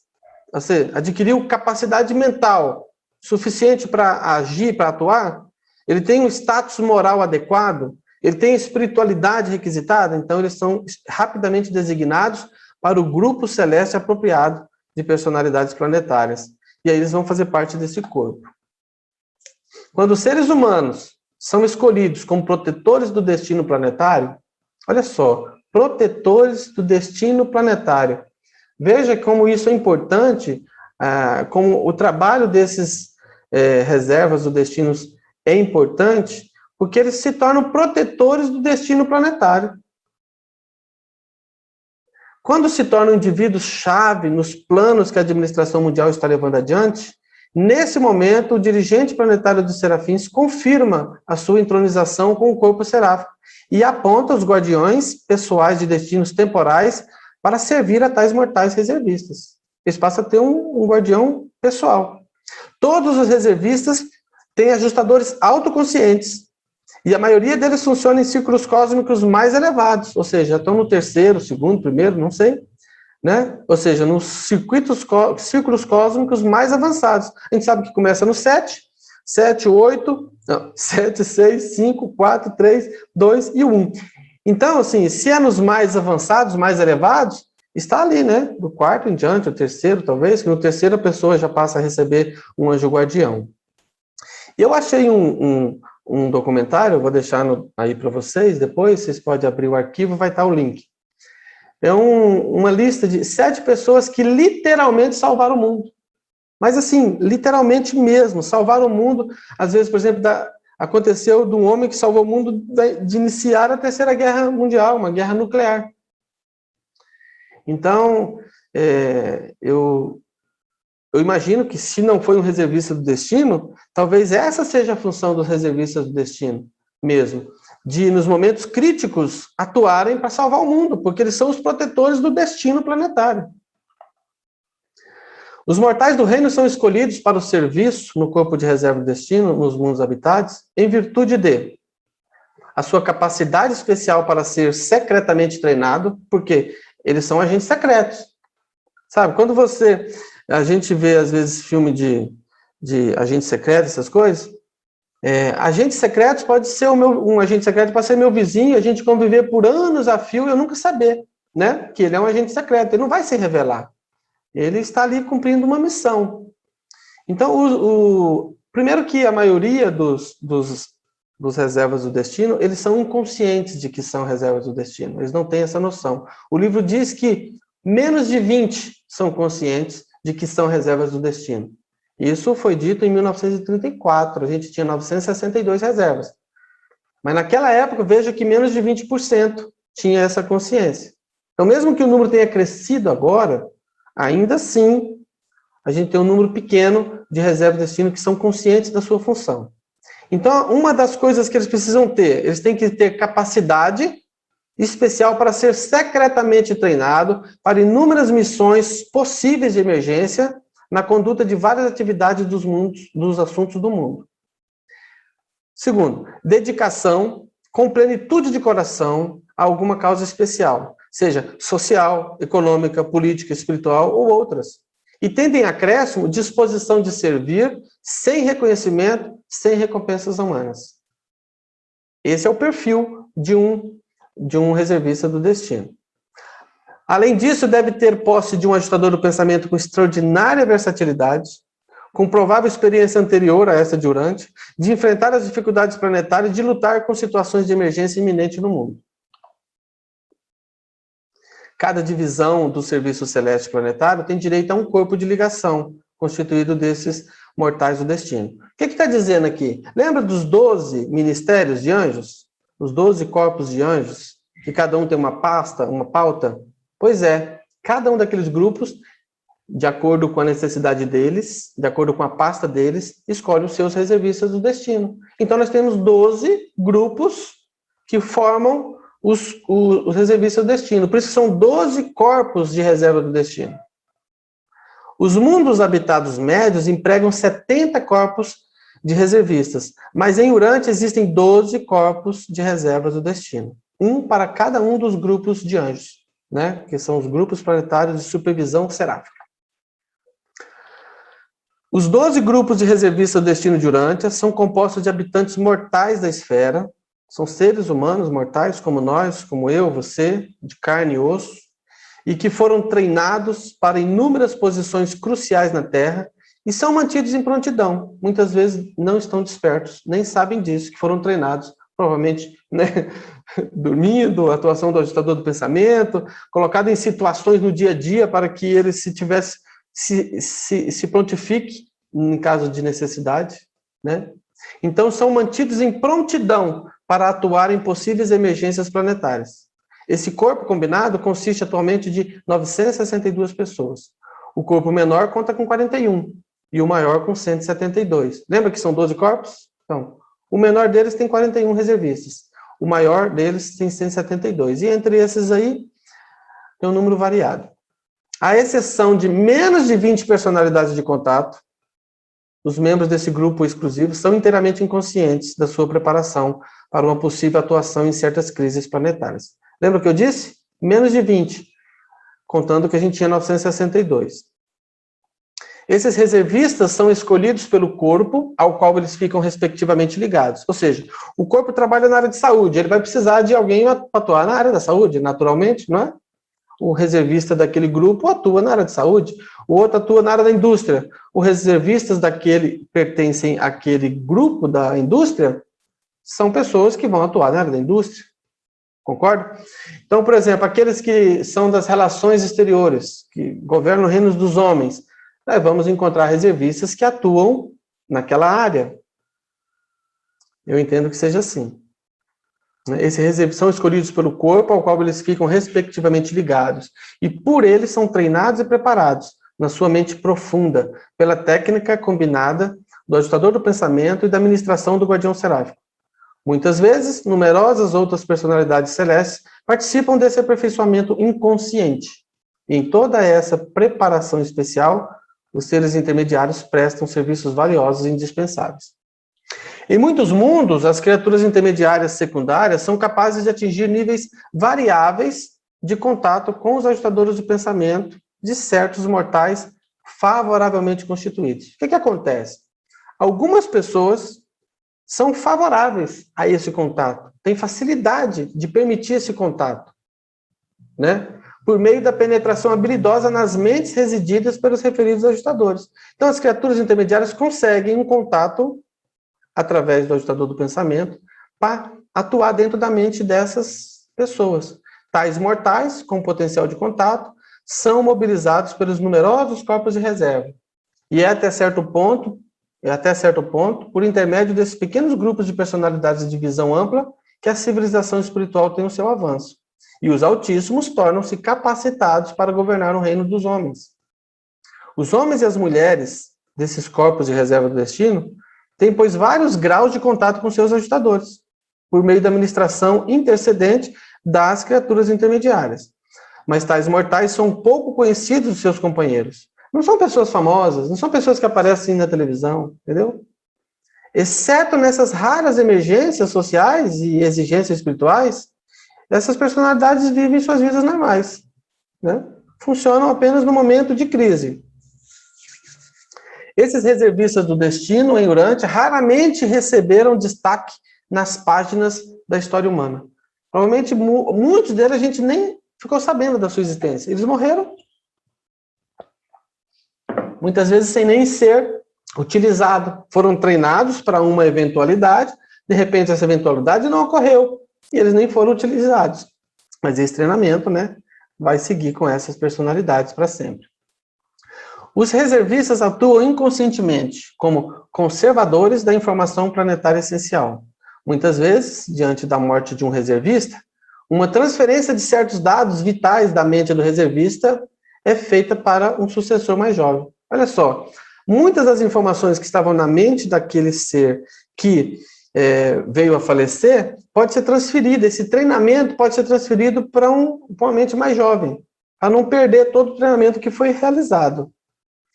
Você adquiriu capacidade mental suficiente para agir, para atuar? Ele tem um status moral adequado? Ele tem espiritualidade requisitada? Então, eles são rapidamente designados para o grupo celeste apropriado de personalidades planetárias. E aí eles vão fazer parte desse corpo. Quando os seres humanos são escolhidos como protetores do destino planetário, olha só, protetores do destino planetário. Veja como isso é importante, como o trabalho desses reservas do destino é importante, porque eles se tornam protetores do destino planetário. Quando se tornam indivíduos-chave nos planos que a administração mundial está levando adiante, nesse momento, o dirigente planetário dos serafins confirma a sua entronização com o corpo seráfico e aponta os guardiões pessoais de destinos temporais para servir a tais mortais reservistas. Eles passam a ter um guardião pessoal. Todos os reservistas têm ajustadores autoconscientes, e a maioria deles funciona em círculos cósmicos mais elevados, ou seja, estão no terceiro, segundo, primeiro, não sei, né? Ou seja, nos círculos cósmicos mais avançados. A gente sabe que começa no 7, 6, 5, 4, 3, 2 e 1. Então, assim, se é nos mais avançados, mais elevados, está ali, né? Do quarto em diante, o terceiro, talvez, que no terceiro a pessoa já passa a receber um anjo guardião. Eu achei um documentário, eu vou deixar aí para vocês, depois vocês podem abrir o arquivo, vai estar o link. É uma lista de 7 pessoas que literalmente salvaram o mundo. Mas assim, literalmente mesmo, salvaram o mundo. Às vezes, por exemplo, aconteceu de um homem que salvou o mundo de iniciar a Terceira Guerra Mundial, uma guerra nuclear. Então, eu imagino que se não foi um reservista do destino, talvez essa seja a função dos reservistas do destino mesmo, de, nos momentos críticos, atuarem para salvar o mundo, porque eles são os protetores do destino planetário. Os mortais do reino são escolhidos para o serviço no corpo de reserva do destino, nos mundos habitados, em virtude de a sua capacidade especial para ser secretamente treinado, porque eles são agentes secretos. Sabe, quando a gente vê, às vezes, filme de agente secreto, essas coisas, agentes secretos pode ser um agente secreto pode ser meu vizinho, a gente conviver por anos a fio e eu nunca saber, né, que ele é um agente secreto, ele não vai se revelar. Ele está ali cumprindo uma missão. Então, primeiro que a maioria dos reservas do destino, eles são inconscientes de que são reservas do destino, eles não têm essa noção. O livro diz que menos de 20 são conscientes de que são reservas do destino. Isso foi dito em 1934, a gente tinha 962 reservas. Mas naquela época, veja que menos de 20% tinha essa consciência. Então, mesmo que o número tenha crescido agora, ainda assim, a gente tem um número pequeno de reservas de destino que são conscientes da sua função. Então, uma das coisas que eles precisam ter, eles têm que ter capacidade especial para ser secretamente treinado para inúmeras missões possíveis de emergência na conduta de várias atividades dos assuntos do mundo. Segundo, dedicação com plenitude de coração a alguma causa especial, seja social, econômica, política, espiritual ou outras. E tendem acréscimo disposição de servir sem reconhecimento, sem recompensas humanas. Esse é o perfil de um reservista do destino. Além disso, deve ter posse de um ajustador do pensamento com extraordinária versatilidade, com provável experiência anterior a essa de Urante, de enfrentar as dificuldades planetárias e de lutar com situações de emergência iminente no mundo. Cada divisão do serviço celeste planetário tem direito a um corpo de ligação, constituído desses mortais do destino. O que está dizendo aqui? Lembra dos 12 ministérios de anjos? Os 12 corpos de anjos, que cada um tem uma pasta, uma pauta? Pois é, cada um daqueles grupos, de acordo com a necessidade deles, de acordo com a pasta deles, escolhe os seus reservistas do destino. Então, nós temos 12 grupos que formam os reservistas do destino. Por isso, são 12 corpos de reserva do destino. Os mundos habitados médios empregam 70 corpos de reservistas, mas em Urante existem 12 corpos de reservas do destino. Um para cada um dos grupos de anjos, né? Que são os grupos planetários de supervisão seráfica. Os 12 grupos de reservistas do destino de Urântia são compostos de habitantes mortais da esfera, são seres humanos mortais como nós, como eu, você, de carne e osso, e que foram treinados para inúmeras posições cruciais na Terra e são mantidos em prontidão. Muitas vezes não estão despertos, nem sabem disso, que foram treinados, provavelmente, né, dormindo, atuação do ajustador do pensamento, colocado em situações no dia a dia para que ele se prontifique em caso de necessidade, né? Então, são mantidos em prontidão para atuar em possíveis emergências planetárias. Esse corpo combinado consiste atualmente de 962 pessoas. O corpo menor conta com 41 e o maior com 172. Lembra que são 12 corpos? Então, o menor deles tem 41 reservistas. O maior deles tem 172. E entre esses aí, tem um número variado. À exceção de menos de 20 personalidades de contato, os membros desse grupo exclusivo são inteiramente inconscientes da sua preparação para uma possível atuação em certas crises planetárias. Lembra o que eu disse? Menos de 20, contando que a gente tinha 962. Esses reservistas são escolhidos pelo corpo, ao qual eles ficam respectivamente ligados. Ou seja, o corpo trabalha na área de saúde, ele vai precisar de alguém para atuar na área da saúde, naturalmente, não é? O reservista daquele grupo atua na área de saúde, o outro atua na área da indústria. Os reservistas daquele pertencem àquele grupo da indústria, são pessoas que vão atuar na área da indústria. Concorda? Então, por exemplo, aqueles que são das relações exteriores, que governam os reinos dos homens, nós vamos encontrar reservistas que atuam naquela área. Eu entendo que seja assim. Esses reservistas são escolhidos pelo corpo, ao qual eles ficam respectivamente ligados. E por eles são treinados e preparados, na sua mente profunda, pela técnica combinada do ajustador do pensamento e da ministração do guardião seráfico. Muitas vezes, numerosas outras personalidades celestes participam desse aperfeiçoamento inconsciente. E em toda essa preparação especial, os seres intermediários prestam serviços valiosos e indispensáveis. Em muitos mundos, as criaturas intermediárias secundárias são capazes de atingir níveis variáveis de contato com os ajustadores do pensamento de certos mortais favoravelmente constituídos. O que acontece? Algumas pessoas são favoráveis a esse contato, têm facilidade de permitir esse contato, né? Por meio da penetração habilidosa nas mentes resididas pelos referidos ajustadores. Então, as criaturas intermediárias conseguem um contato através do ajustador do pensamento para atuar dentro da mente dessas pessoas. Tais mortais, com potencial de contato, são mobilizados pelos numerosos corpos de reserva. E até certo ponto, por intermédio desses pequenos grupos de personalidades de visão ampla, que a civilização espiritual tem o seu avanço. E os altíssimos tornam-se capacitados para governar o reino dos homens. Os homens e as mulheres desses corpos de reserva do destino têm, pois, vários graus de contato com seus ajustadores, por meio da ministração intercedente das criaturas intermediárias. Mas tais mortais são pouco conhecidos dos seus companheiros. Não são pessoas famosas, não são pessoas que aparecem na televisão, entendeu? Exceto nessas raras emergências sociais e exigências espirituais, essas personalidades vivem suas vidas normais, né? Funcionam apenas no momento de crise. Esses reservistas do destino em Urântia raramente receberam destaque nas páginas da história humana. Provavelmente muitos deles a gente nem ficou sabendo da sua existência. Eles morreram, muitas vezes sem nem ser utilizado. Foram treinados para uma eventualidade, de repente essa eventualidade não ocorreu, e eles nem foram utilizados. Mas esse treinamento, né, vai seguir com essas personalidades para sempre. Os reservistas atuam inconscientemente como conservadores da informação planetária essencial. Muitas vezes, diante da morte de um reservista, uma transferência de certos dados vitais da mente do reservista é feita para um sucessor mais jovem. Olha só, muitas das informações que estavam na mente daquele ser que veio a falecer, pode ser transferida, esse treinamento pode ser transferido para uma mente mais jovem, para não perder todo o treinamento que foi realizado.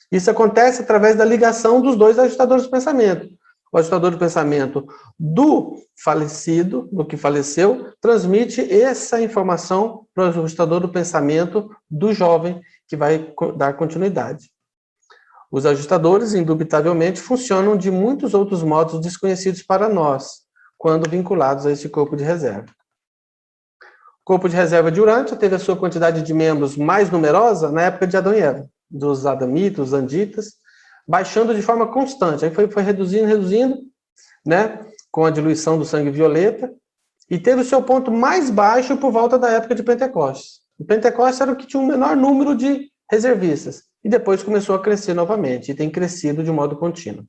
Isso acontece através da ligação dos dois ajustadores do pensamento. O ajustador do pensamento do falecido, do que faleceu, transmite essa informação para o ajustador do pensamento do jovem, que vai dar continuidade. Os ajustadores, indubitavelmente, funcionam de muitos outros modos desconhecidos para nós, quando vinculados a esse corpo de reserva. O corpo de reserva de Urântia teve a sua quantidade de membros mais numerosa na época de Adão e Eva, dos adamitas, dos anditas, baixando de forma constante. Aí foi reduzindo, né, com a diluição do sangue violeta, e teve o seu ponto mais baixo por volta da época de Pentecostes. O Pentecostes era o que tinha um menor número de reservistas, e depois começou a crescer novamente, e tem crescido de modo contínuo.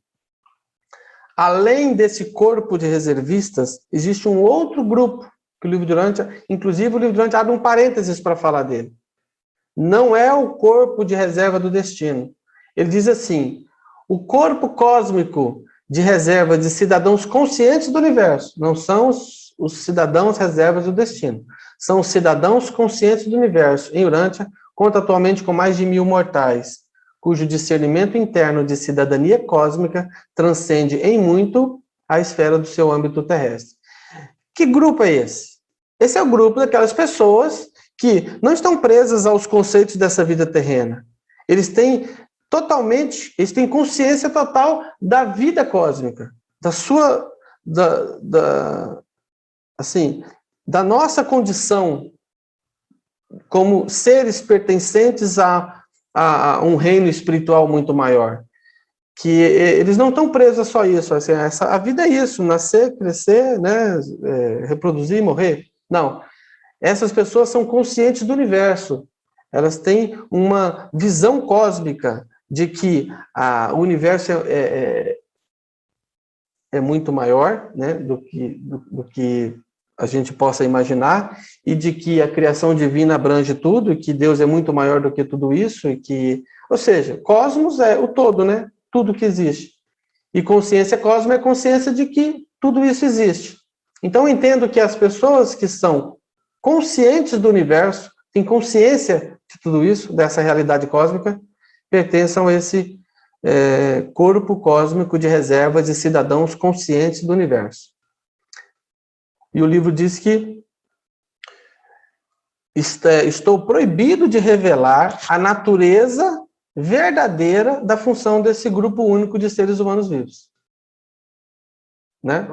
Além desse corpo de reservistas, existe um outro grupo, que o livro de Urântia, inclusive o livro de Urântia abre um parênteses para falar dele. Não é o corpo de reserva do destino. Ele diz assim, o corpo cósmico de reserva de cidadãos conscientes do universo, não são os cidadãos reservas do destino, são os cidadãos conscientes do universo. Em Urântia, conta atualmente com mais de 1000 mortais, cujo discernimento interno de cidadania cósmica transcende em muito a esfera do seu âmbito terrestre. Que grupo é esse? Esse é o grupo daquelas pessoas que não estão presas aos conceitos dessa vida terrena. Eles têm consciência total da vida cósmica, da nossa condição como seres pertencentes a um reino espiritual muito maior. Que eles não estão presos a só isso. Assim, a vida é isso, nascer, crescer, né, reproduzir e morrer. Não. Essas pessoas são conscientes do universo. Elas têm uma visão cósmica de que o universo é muito maior, né, do que a gente possa imaginar, e de que a criação divina abrange tudo, e que Deus é muito maior do que tudo isso, ou seja, cosmos é o todo, né? Tudo que existe. E consciência cósmica é consciência de que tudo isso existe. Então, eu entendo que as pessoas que são conscientes do universo, têm consciência de tudo isso, dessa realidade cósmica, pertençam a esse corpo cósmico de reservas de cidadãos conscientes do universo. E o livro diz que estou proibido de revelar a natureza verdadeira da função desse grupo único de seres humanos vivos. Né?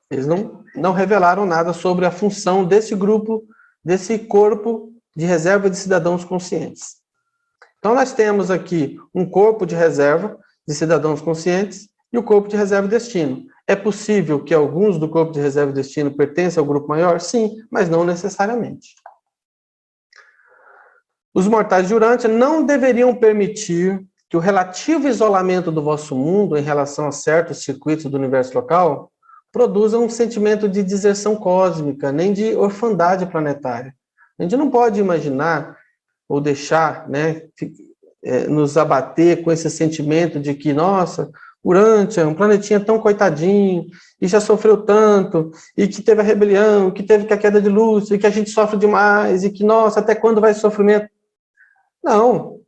Eles não revelaram nada sobre a função desse grupo, desse corpo de reserva de cidadãos conscientes. Então, nós temos aqui um corpo de reserva de cidadãos conscientes e o corpo de reserva e destino. É possível que alguns do corpo de reserva e destino pertençam ao grupo maior? Sim, mas não necessariamente. Os mortais de Urântia não deveriam permitir que o relativo isolamento do vosso mundo em relação a certos circuitos do universo local produza um sentimento de deserção cósmica, nem de orfandade planetária. A gente não pode imaginar ou deixar, né, nos abater com esse sentimento de que, nossa, Urântia, um planetinha tão coitadinho, e já sofreu tanto, e que teve a rebelião, que teve a queda de luz, e que a gente sofre demais, e que, nossa, até quando vai esse sofrimento? Não.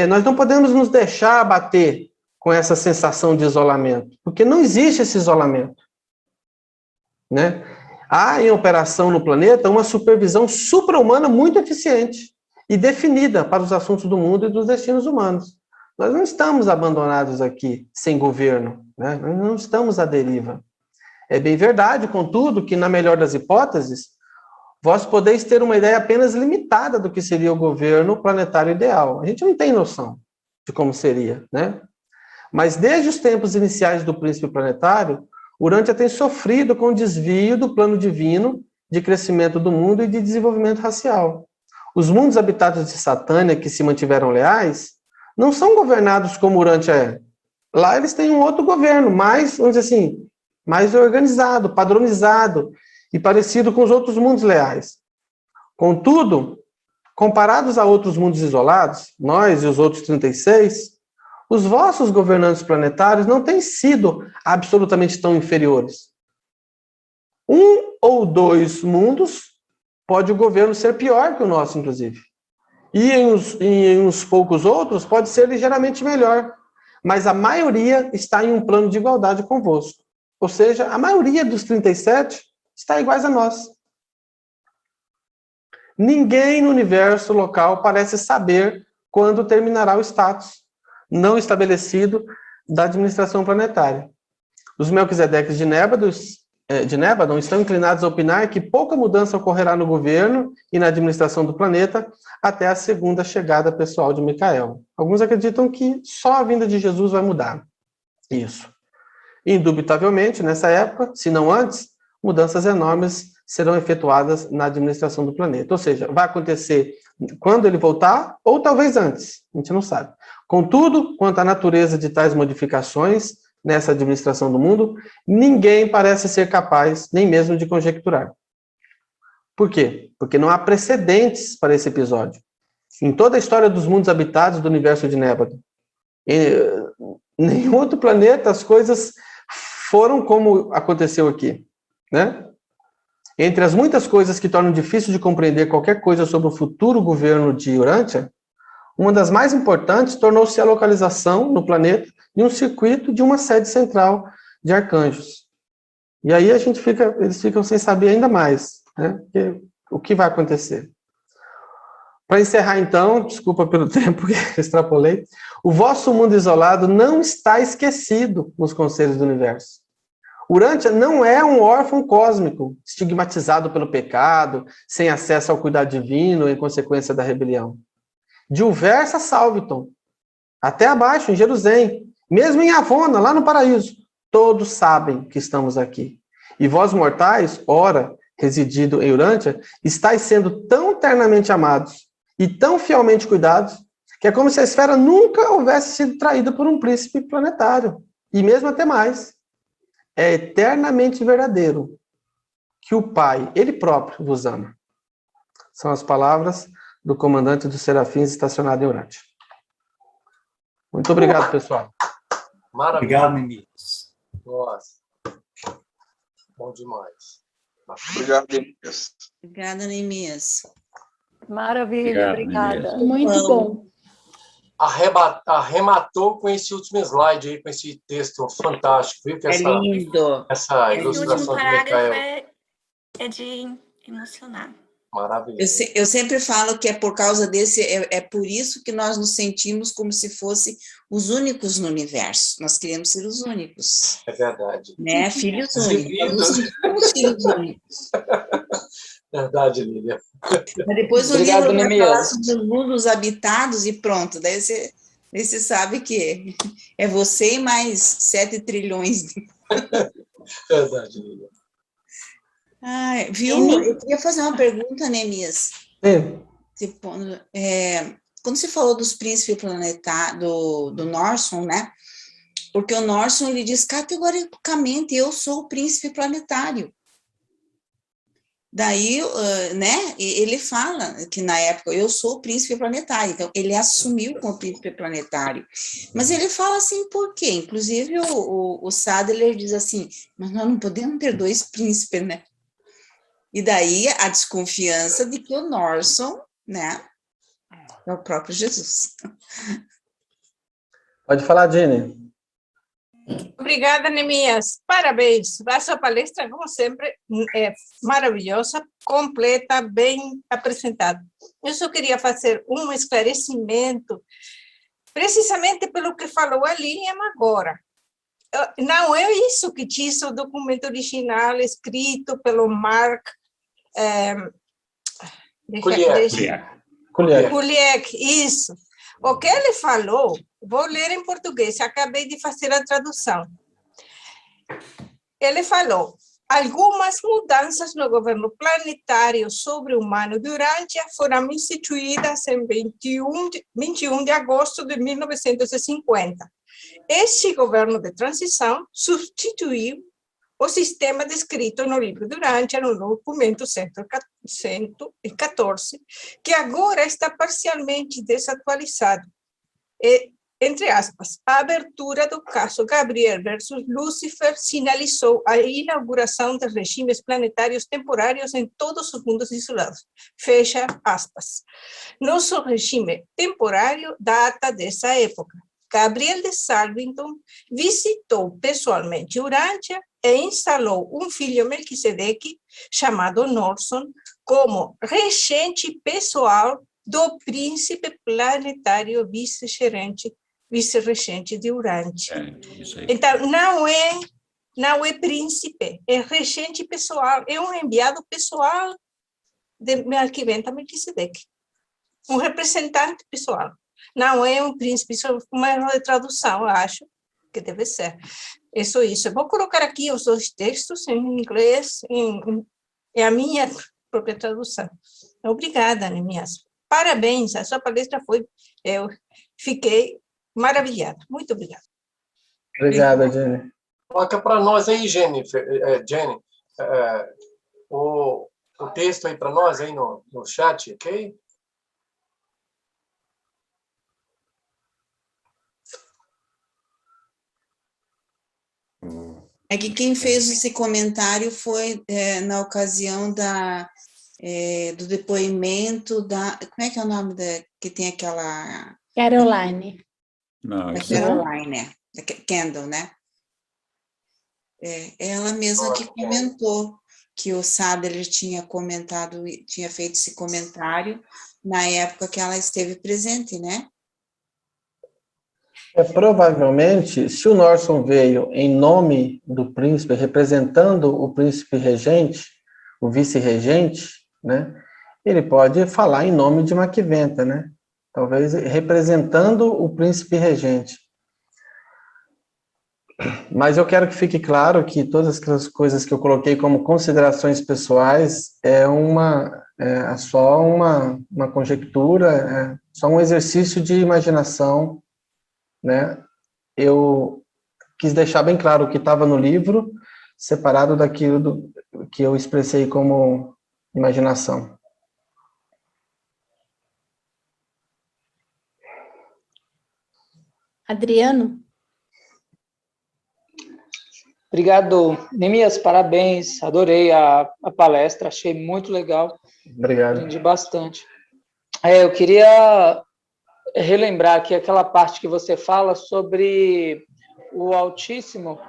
Nós não podemos nos deixar abater com essa sensação de isolamento, porque não existe esse isolamento. Né? Há em operação no planeta uma supervisão supra-humana muito eficiente e definida para os assuntos do mundo e dos destinos humanos. Nós não estamos abandonados aqui sem governo, né? Nós não estamos à deriva. É bem verdade, contudo, que na melhor das hipóteses, vós podeis ter uma ideia apenas limitada do que seria o governo planetário ideal. A gente não tem noção de como seria, né? Mas desde os tempos iniciais do príncipe planetário, Urântia tem sofrido com o desvio do plano divino de crescimento do mundo e de desenvolvimento racial. Os mundos habitados de Satânia, que se mantiveram leais, não são governados como Urântia é. Lá eles têm um outro governo, mais, vamos dizer assim, mais organizado, padronizado e parecido com os outros mundos leais. Contudo, comparados a outros mundos isolados, nós e os outros 36, os vossos governantes planetários não têm sido absolutamente tão inferiores. Um ou dois mundos pode o governo ser pior que o nosso, inclusive. E em uns poucos outros pode ser ligeiramente melhor. Mas a maioria está em um plano de igualdade convosco. Ou seja, a maioria dos 37 está iguais a nós. Ninguém no universo local parece saber quando terminará o status. não estabelecido da administração planetária. Os Melquisedeques de Nébadon estão inclinados a opinar que pouca mudança ocorrerá no governo e na administração do planeta até a segunda chegada pessoal de Micael. Alguns acreditam que só a vinda de Jesus vai mudar isso. Indubitavelmente, nessa época, se não antes, mudanças enormes serão efetuadas na administração do planeta. Ou seja, vai acontecer quando ele voltar, ou talvez antes, a gente não sabe. Contudo, quanto à natureza de tais modificações nessa administração do mundo, ninguém parece ser capaz nem mesmo de conjecturar. Por quê? Porque não há precedentes para esse episódio. Em toda a história dos mundos habitados do universo de Nébado, em nenhum outro planeta as coisas foram como aconteceu aqui, né? Entre as muitas coisas que tornam difícil de compreender qualquer coisa sobre o futuro governo de Urântia, uma das mais importantes tornou-se a localização no planeta de um circuito de uma sede central de arcanjos. E aí eles ficam sem saber ainda mais, né? O que vai acontecer. Para encerrar, então, desculpa pelo tempo que extrapolei, o vosso mundo isolado não está esquecido nos conselhos do universo. Urântia não é um órfão cósmico, estigmatizado pelo pecado, sem acesso ao cuidado divino em consequência da rebelião. De Uversa Salviton, até abaixo, em Jerusalém, mesmo em Avona, lá no paraíso, todos sabem que estamos aqui. E vós mortais, ora, residido em Urântia, estáis sendo tão eternamente amados e tão fielmente cuidados, que é como se a esfera nunca houvesse sido traída por um príncipe planetário. E mesmo até mais. É eternamente verdadeiro que o Pai, Ele próprio, vos ama. São as palavras do comandante dos Serafins estacionado em Urântia. Muito obrigado, pessoal.
Maravilha.
Obrigado, Neemias.
Nossa. Bom demais.
Obrigado, Neemias.
Obrigada, Neemias.
Maravilha, obrigada.
Muito bom.
Arrematou com esse último slide aí, com esse texto fantástico, viu? Que
É lindo.
Essa
Esse último
ilustração de
parágrafo
Micael.
é de emocionar.
Maravilhoso.
Eu sempre falo que é por causa desse, é por isso que nós nos sentimos como se fossem os únicos no universo. Nós queremos ser os únicos.
É verdade.
Né? Filhos
Exibidos.
únicos. Somos filhos únicos.
Verdade, Lívia.
Mas depois o
Obrigado,
livro vai
Neemias.
falar sobre os mundos habitados e pronto. Daí você sabe que é você e mais 7 trilhões.
Verdade, Lívia.
Ai, viu? Eu queria fazer uma pergunta, Neemias. Quando você falou dos príncipes planetários, do Norson, né? Porque o Norson, ele diz categoricamente, eu sou o príncipe planetário. Daí, né, ele fala que na época, eu sou o príncipe planetário, então ele assumiu como príncipe planetário. Mas ele fala assim, por quê? Inclusive o Sadler diz assim, mas nós não podemos ter 2 príncipes, né? E daí a desconfiança de que o Norson, né, é o próprio Jesus.
Pode falar, Jenny.
Obrigada, Neemias. Parabéns. A sua palestra, como sempre, é maravilhosa, completa, bem apresentada. Eu só queria fazer um esclarecimento, precisamente pelo que falou a Lilian agora. Não é isso que diz o documento original escrito pelo Mark Kuliak, isso. O que ele falou, vou ler em português, acabei de fazer a tradução. Ele falou, algumas mudanças no governo planetário sobre-humano de Urântia foram instituídas em 21 de agosto de 1950. Este governo de transição substituiu o sistema descrito no livro de Urântia, no documento 114, que agora está parcialmente desatualizado. Entre aspas, a abertura do caso Gabriel versus Lúcifer sinalizou a inauguração de regimes planetários temporários em todos os mundos isolados. Fecha aspas. Nosso regime temporário data dessa época. Gabriel de Salvington visitou pessoalmente Urântia e instalou um filho Melquisedeque, chamado Norson, como regente pessoal do príncipe planetário vice-gerente vice-regente de Urântia.
Isso aí.
Então, não é príncipe, é regente pessoal, é um enviado pessoal de Melquiventa Melquisedeque, um representante pessoal. Não é um príncipe, isso é uma erro de tradução, eu acho que deve ser. Isso. Eu vou colocar aqui os dois textos em inglês, em a minha própria tradução. Obrigada, Neemias. Parabéns, a sua palestra foi... Eu fiquei maravilhada. Muito obrigada.
Obrigada, Jenny.
Coloca para nós aí, Jenny, o texto aí para nós aí no chat, ok?
É que quem fez esse comentário foi na ocasião do depoimento da... Como é que é o nome que tem aquela...
Caroline.
Não,
Da
isso é...
Caroline, da Kendall, né? Ela mesma que comentou que o Sadler tinha feito esse comentário na época que ela esteve presente, né?
Provavelmente, se o Norson veio em nome do príncipe, representando o príncipe regente, o vice-regente, né, ele pode falar em nome de Melquiventa, né? Talvez representando o príncipe regente. Mas eu quero que fique claro que todas aquelas coisas que eu coloquei como considerações pessoais é só uma conjectura, é só um exercício de imaginação, né? Eu quis deixar bem claro o que estava no livro, separado daquilo que eu expressei como imaginação.
Adriano?
Obrigado, Neemias, parabéns, adorei a palestra, achei muito legal.
Obrigado.
Aprendi bastante. Eu queria relembrar aqui aquela parte que você fala sobre o Altíssimo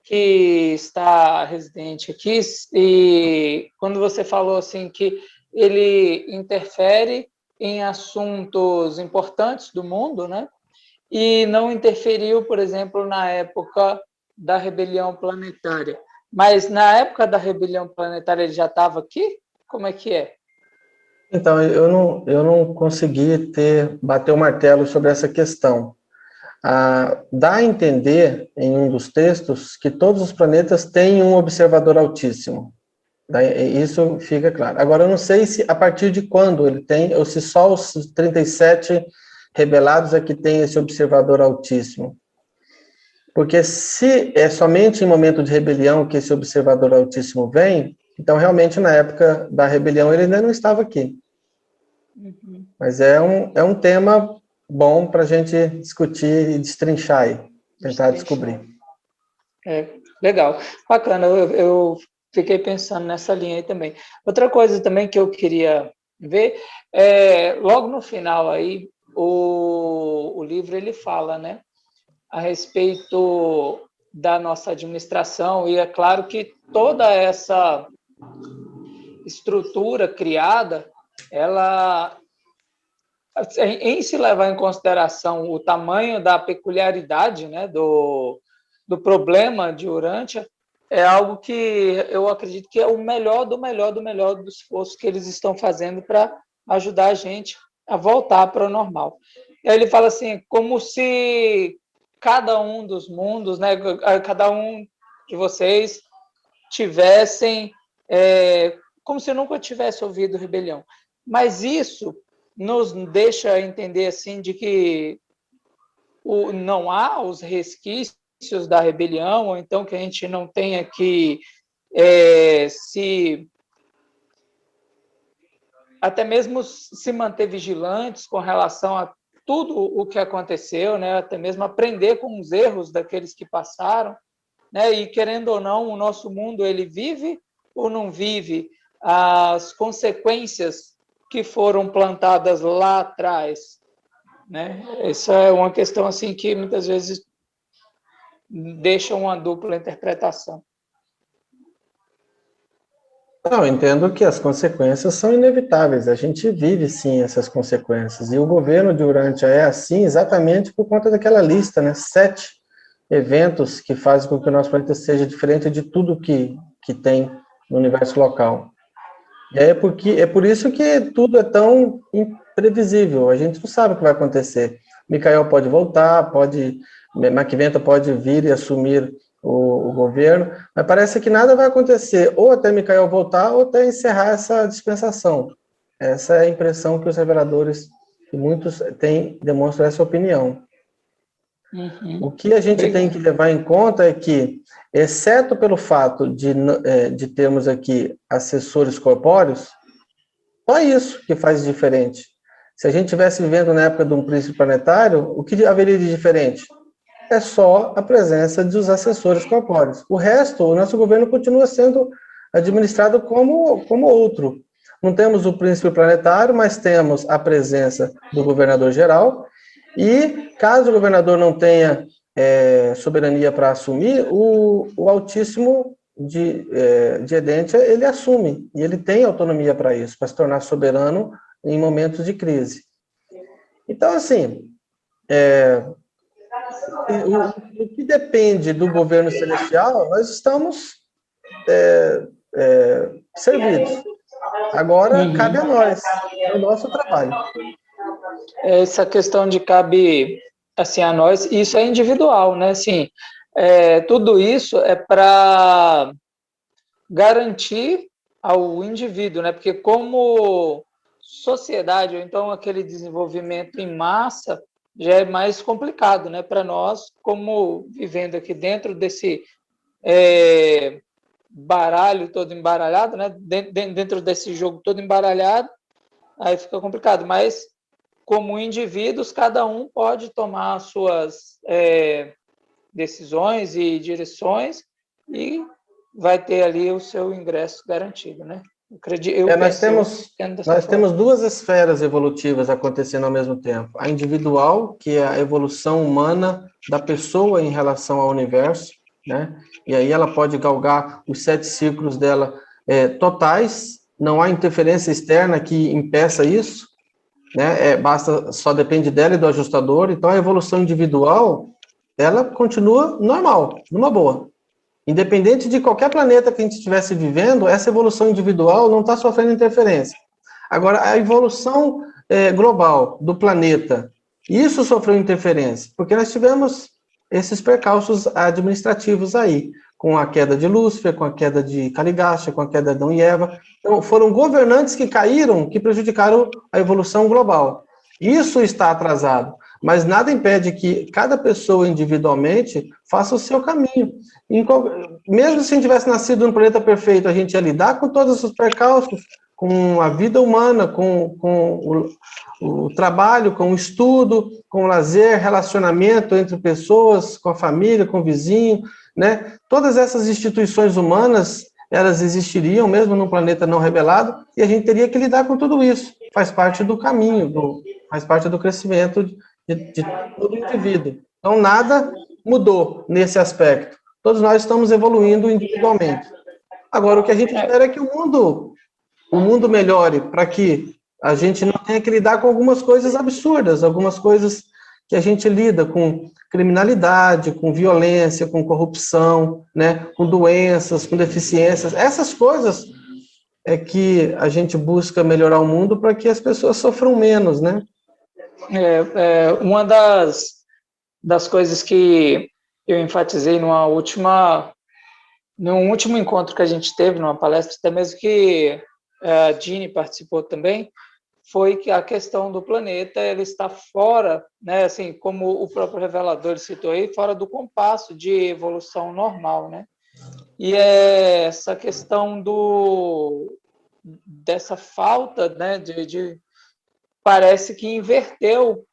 que está residente aqui, e quando você falou assim que ele interfere em assuntos importantes do mundo, né? E não interferiu, por exemplo, na época da rebelião planetária. Mas na época da rebelião planetária ele já estava aqui? Como é que é?
Então, eu não consegui bater o martelo sobre essa questão. Dá a entender, em um dos textos, que todos os planetas têm um observador altíssimo. Isso fica claro. Agora, eu não sei se a partir de quando ele tem, ou se só os 37 rebelados é que tem esse observador altíssimo. Porque se é somente em momento de rebelião que esse observador altíssimo vem, então realmente na época da rebelião ele ainda não estava aqui.
Uhum.
Mas é um tema bom para a gente discutir e destrinchar aí, tentar descobrir.
Legal, bacana, eu fiquei pensando nessa linha aí também. Outra coisa também que eu queria ver, logo no final aí, o livro ele fala, né, a respeito da nossa administração, e é claro que toda essa estrutura criada, ela, em se levar em consideração o tamanho da peculiaridade, né, do problema de Urântia, é algo que eu acredito que é o melhor do melhor do melhor do esforço que eles estão fazendo para ajudar a gente a voltar para o normal. E aí ele fala assim, como se cada um dos mundos, né, cada um de vocês tivessem, como se nunca tivesse ouvido rebelião. Mas isso nos deixa entender assim de que não há os resquícios da rebelião, ou então que a gente não tenha que até mesmo se manter vigilantes com relação a tudo o que aconteceu, né? Até mesmo aprender com os erros daqueles que passaram, né? E querendo ou não, o nosso mundo ele vive ou não vive as consequências que foram plantadas lá atrás, né? Essa é uma questão assim que muitas vezes deixa uma dupla interpretação.
Não, eu entendo que as consequências são inevitáveis. A gente vive, sim, essas consequências. E o governo de Urântia é assim exatamente por conta daquela lista, né? 7 eventos que fazem com que o nosso planeta seja diferente de tudo que tem no universo local. E aí é por isso que tudo é tão imprevisível. A gente não sabe o que vai acontecer. Micael pode voltar, Maquiventa pode vir e assumir o governo, mas parece que nada vai acontecer, ou até Micael voltar, ou até encerrar essa dispensação. Essa é a impressão que os reveladores, e muitos têm, demonstram essa opinião. O que a gente tem que levar em conta é que, exceto pelo fato de termos aqui assessores corpóreos, só isso que faz diferente. Se a gente estivesse vivendo na época de um príncipe planetário, o que haveria de diferente? É só a presença dos assessores corpóreos. O resto, o nosso governo continua sendo administrado como outro. Não temos o príncipe planetário, mas temos a presença do governador geral, e caso o governador não tenha soberania para assumir, o Altíssimo de Edentia, ele assume, e ele tem autonomia para isso, para se tornar soberano em momentos de crise. Então, assim, o que depende do governo celestial, nós estamos servidos. Agora, cabe a nós, é o nosso trabalho.
Essa questão de cabe assim, a nós, isso é individual, né? Assim, tudo isso é para garantir ao indivíduo, né? Porque como sociedade, ou então aquele desenvolvimento em massa, já é mais complicado, né? Para nós, como vivendo aqui dentro desse baralho todo embaralhado, né? Dentro desse jogo todo embaralhado, aí fica complicado. Mas, como indivíduos, cada um pode tomar as suas decisões e direções e vai ter ali o seu ingresso garantido, né?
Nós temos duas esferas evolutivas acontecendo ao mesmo tempo. A individual, que é a evolução humana da pessoa em relação ao universo, né? E aí ela pode galgar os 7 ciclos dela totais, não há interferência externa que impeça isso, né? Só depende dela e do ajustador. Então a evolução individual, ela continua normal, numa boa. Independente de qualquer planeta que a gente estivesse vivendo, essa evolução individual não está sofrendo interferência. Agora, a evolução global do planeta, isso sofreu interferência, porque nós tivemos esses percalços administrativos aí, com a queda de Lúcifer, com a queda de Caligacha, com a queda de Adão e Eva. Então, foram governantes que caíram, que prejudicaram a evolução global. Isso está atrasado, mas nada impede que cada pessoa individualmente faça o seu caminho. Mesmo se a gente tivesse nascido num planeta perfeito, a gente ia lidar com todos os percalços, com a vida humana, com o trabalho, com o estudo, com o lazer, relacionamento entre pessoas, com a família, com o vizinho, né? Todas essas instituições humanas, elas existiriam mesmo num planeta não revelado, e a gente teria que lidar com tudo isso. Faz parte do caminho, faz parte do crescimento de todo indivíduo. Então, nada mudou nesse aspecto. Todos nós estamos evoluindo individualmente. Agora, o que a gente espera é que o mundo melhore, para que a gente não tenha que lidar com algumas coisas absurdas, algumas coisas que a gente lida com criminalidade, com violência, com corrupção, né, com doenças, com deficiências. Essas coisas é que a gente busca melhorar o mundo para que as pessoas sofram menos, né?
Uma das coisas que eu enfatizei num último encontro que a gente teve, numa palestra, até mesmo que a Dini participou também, foi que a questão do planeta ele está fora, né, assim, como o próprio revelador citou aí, fora do compasso de evolução normal, né? E essa questão dessa falta, né, parece que inverteu,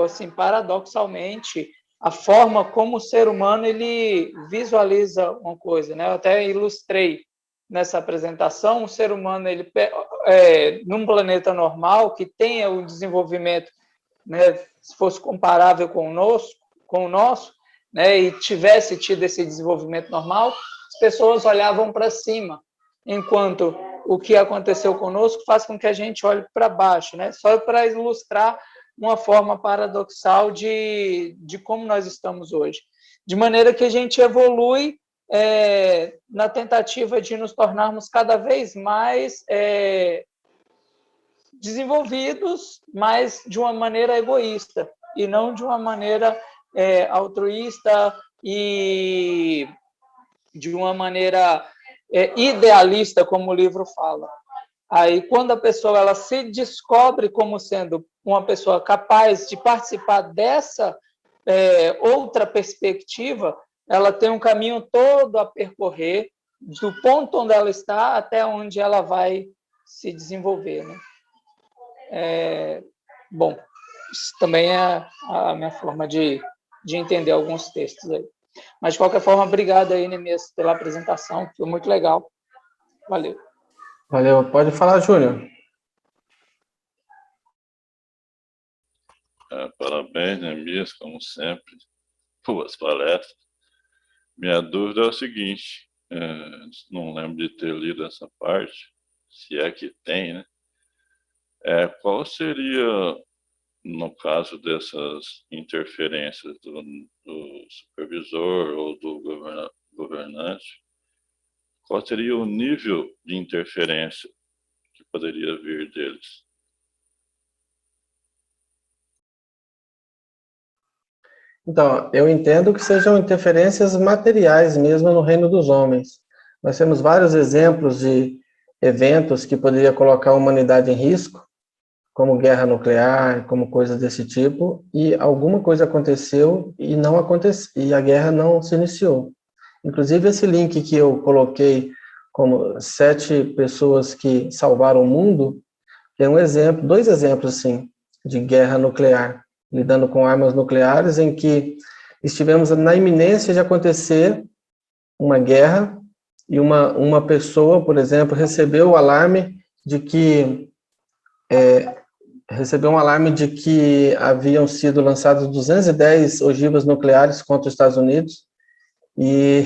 assim, paradoxalmente, a forma como o ser humano ele visualiza uma coisa, né? Eu até ilustrei nessa apresentação, o ser humano, ele, num planeta normal, que tenha o desenvolvimento, né, se fosse comparável com o nosso, né, e tivesse tido esse desenvolvimento normal, as pessoas olhavam para cima, enquanto o que aconteceu conosco faz com que a gente olhe para baixo, né? Só para ilustrar uma forma paradoxal de como nós estamos hoje. De maneira que a gente evolui na tentativa de nos tornarmos cada vez mais desenvolvidos, mas de uma maneira egoísta, e não de uma maneira altruísta e de uma maneira idealista, como o livro fala. Aí, quando a pessoa ela se descobre como sendo uma pessoa capaz de participar dessa outra perspectiva, ela tem um caminho todo a percorrer, do ponto onde ela está até onde ela vai se desenvolver, né? Bom, isso também é a minha forma de entender alguns textos aí. Mas, de qualquer forma, obrigado aí, Neemias, pela apresentação, foi muito legal. Valeu.
Valeu. Pode falar, Júnior.
Parabéns, Neemias, como sempre, boas palestras. Minha dúvida é o seguinte, não lembro de ter lido essa parte, se é que tem, né? Qual seria, no caso dessas interferências do supervisor ou do governante, qual seria o nível de interferência que poderia vir deles?
Então, eu entendo que sejam interferências materiais mesmo no reino dos homens. Nós temos vários exemplos de eventos que poderiam colocar a humanidade em risco, como guerra nuclear, como coisas desse tipo, e alguma coisa aconteceu e não aconteceu, e a guerra não se iniciou. Inclusive, esse link que eu coloquei como 7 pessoas que salvaram o mundo, é um exemplo, 2 exemplos, assim, de guerra nuclear, lidando com armas nucleares, em que estivemos na iminência de acontecer uma guerra, e uma pessoa, por exemplo, recebeu o alarme de que haviam sido lançados 210 ogivas nucleares contra os Estados Unidos, e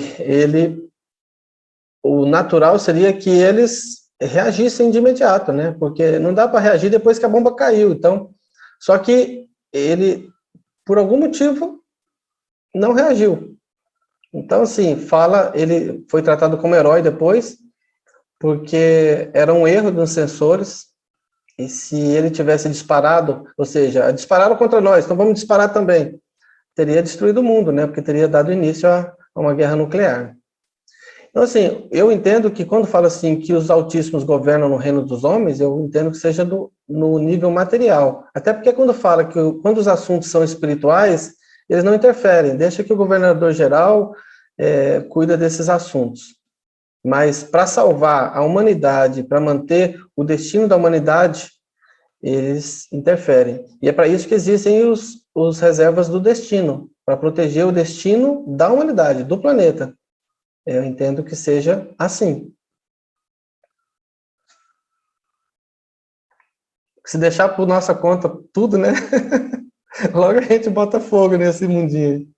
o natural seria que eles reagissem de imediato, né? Porque não dá para reagir depois que a bomba caiu. Então, só que ele, por algum motivo, não reagiu. Então, assim, ele foi tratado como herói depois, porque era um erro dos sensores, e se ele tivesse disparado, ou seja, dispararam contra nós, então vamos disparar também, teria destruído o mundo, né? Porque teria dado início a uma guerra nuclear. Então, assim, eu entendo que quando fala assim que os altíssimos governam no reino dos homens, eu entendo que seja no nível material. Até porque quando fala que quando os assuntos são espirituais, eles não interferem, deixa que o governador geral cuida desses assuntos. Mas para salvar a humanidade, para manter o destino da humanidade, eles interferem. E é para isso que existem os reservas do destino, para proteger o destino da humanidade, do planeta. Eu entendo que seja assim. Se deixar por nossa conta tudo, né? Logo a gente bota fogo nesse mundinho.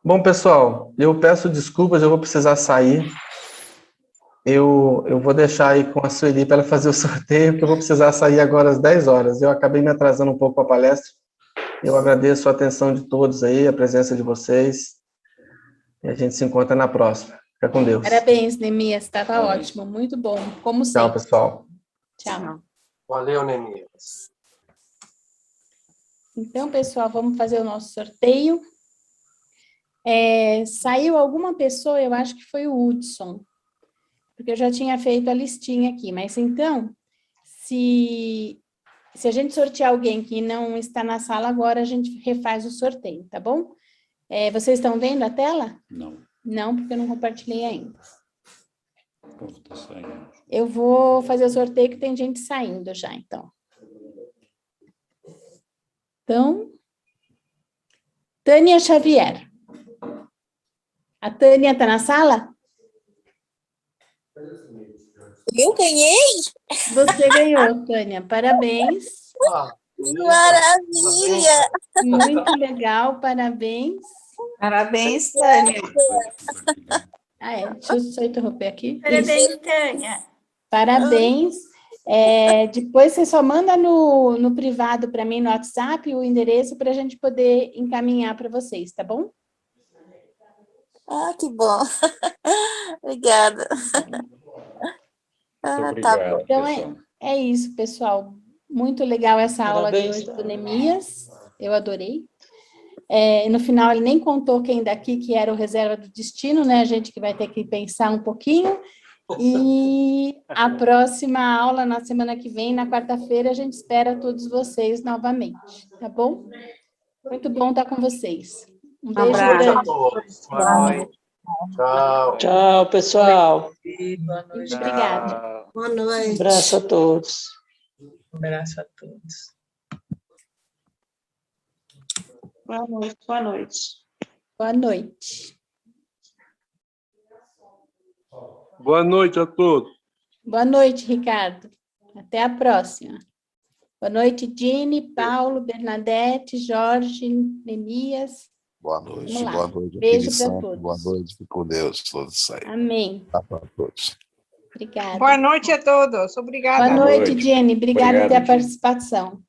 Bom, pessoal, eu peço desculpas, eu vou precisar sair. Eu vou deixar aí com a Sueli para ela fazer o sorteio, porque eu vou precisar sair agora às 10 horas. Eu acabei me atrasando um pouco para a palestra. Eu agradeço a atenção de todos aí, a presença de vocês. E a gente se encontra na próxima. Fica com Deus.
Parabéns, Neemias. Estava ótimo. Muito bom. Como sempre.
Tchau, pessoal.
Tchau.
Valeu, Neemias.
Então, pessoal, vamos fazer o nosso sorteio. Saiu alguma pessoa, eu acho que foi o Hudson, porque eu já tinha feito a listinha aqui. Mas então, se a gente sortear alguém que não está na sala agora, a gente refaz o sorteio, tá bom? Vocês estão vendo a tela?
Não.
Não, porque eu não compartilhei ainda.
O povo está saindo.
Eu vou fazer o sorteio que tem gente saindo já, então. Então, Tânia Xavier. A Tânia está na sala?
Eu ganhei?
Você ganhou, Tânia. Parabéns.
Maravilha!
Muito legal, parabéns.
Parabéns, Tânia.
Deixa eu só interromper aqui.
Parabéns, Tânia.
Parabéns. Depois você só manda no privado para mim, no WhatsApp, o endereço para a gente poder encaminhar para vocês, tá bom?
Ah, que bom. Obrigada. Tá bom.
Então, é isso, pessoal. Muito legal essa aula de
Parabéns.
hoje do Neemias. Eu adorei. No final, ele nem contou quem daqui que era o reserva do destino, né? A gente que vai ter que pensar um pouquinho. E a próxima aula, na semana que vem, na quarta-feira, a gente espera todos vocês novamente, tá bom? Muito bom estar com vocês. Um beijo grande.
Tchau.
Tchau, pessoal.
Boa noite.
Obrigada.
Boa noite.
Um abraço a todos.
Um abraço a todos.
Boa noite. Boa noite.
Boa noite.
Boa noite a todos.
Boa noite, Ricardo. Até a próxima. Boa noite, Dini, Paulo, Bernadette, Jorge, Neemias.
Boa noite,
Vamos lá.
boa noite.
Beijo
Espírito
para
Santo,
todos.
boa noite, fique com Deus, todos aí.
Amém.
Tá para todos.
Obrigada.
Boa noite a todos. Obrigada.
Boa noite, Jenny. Obrigada pela participação.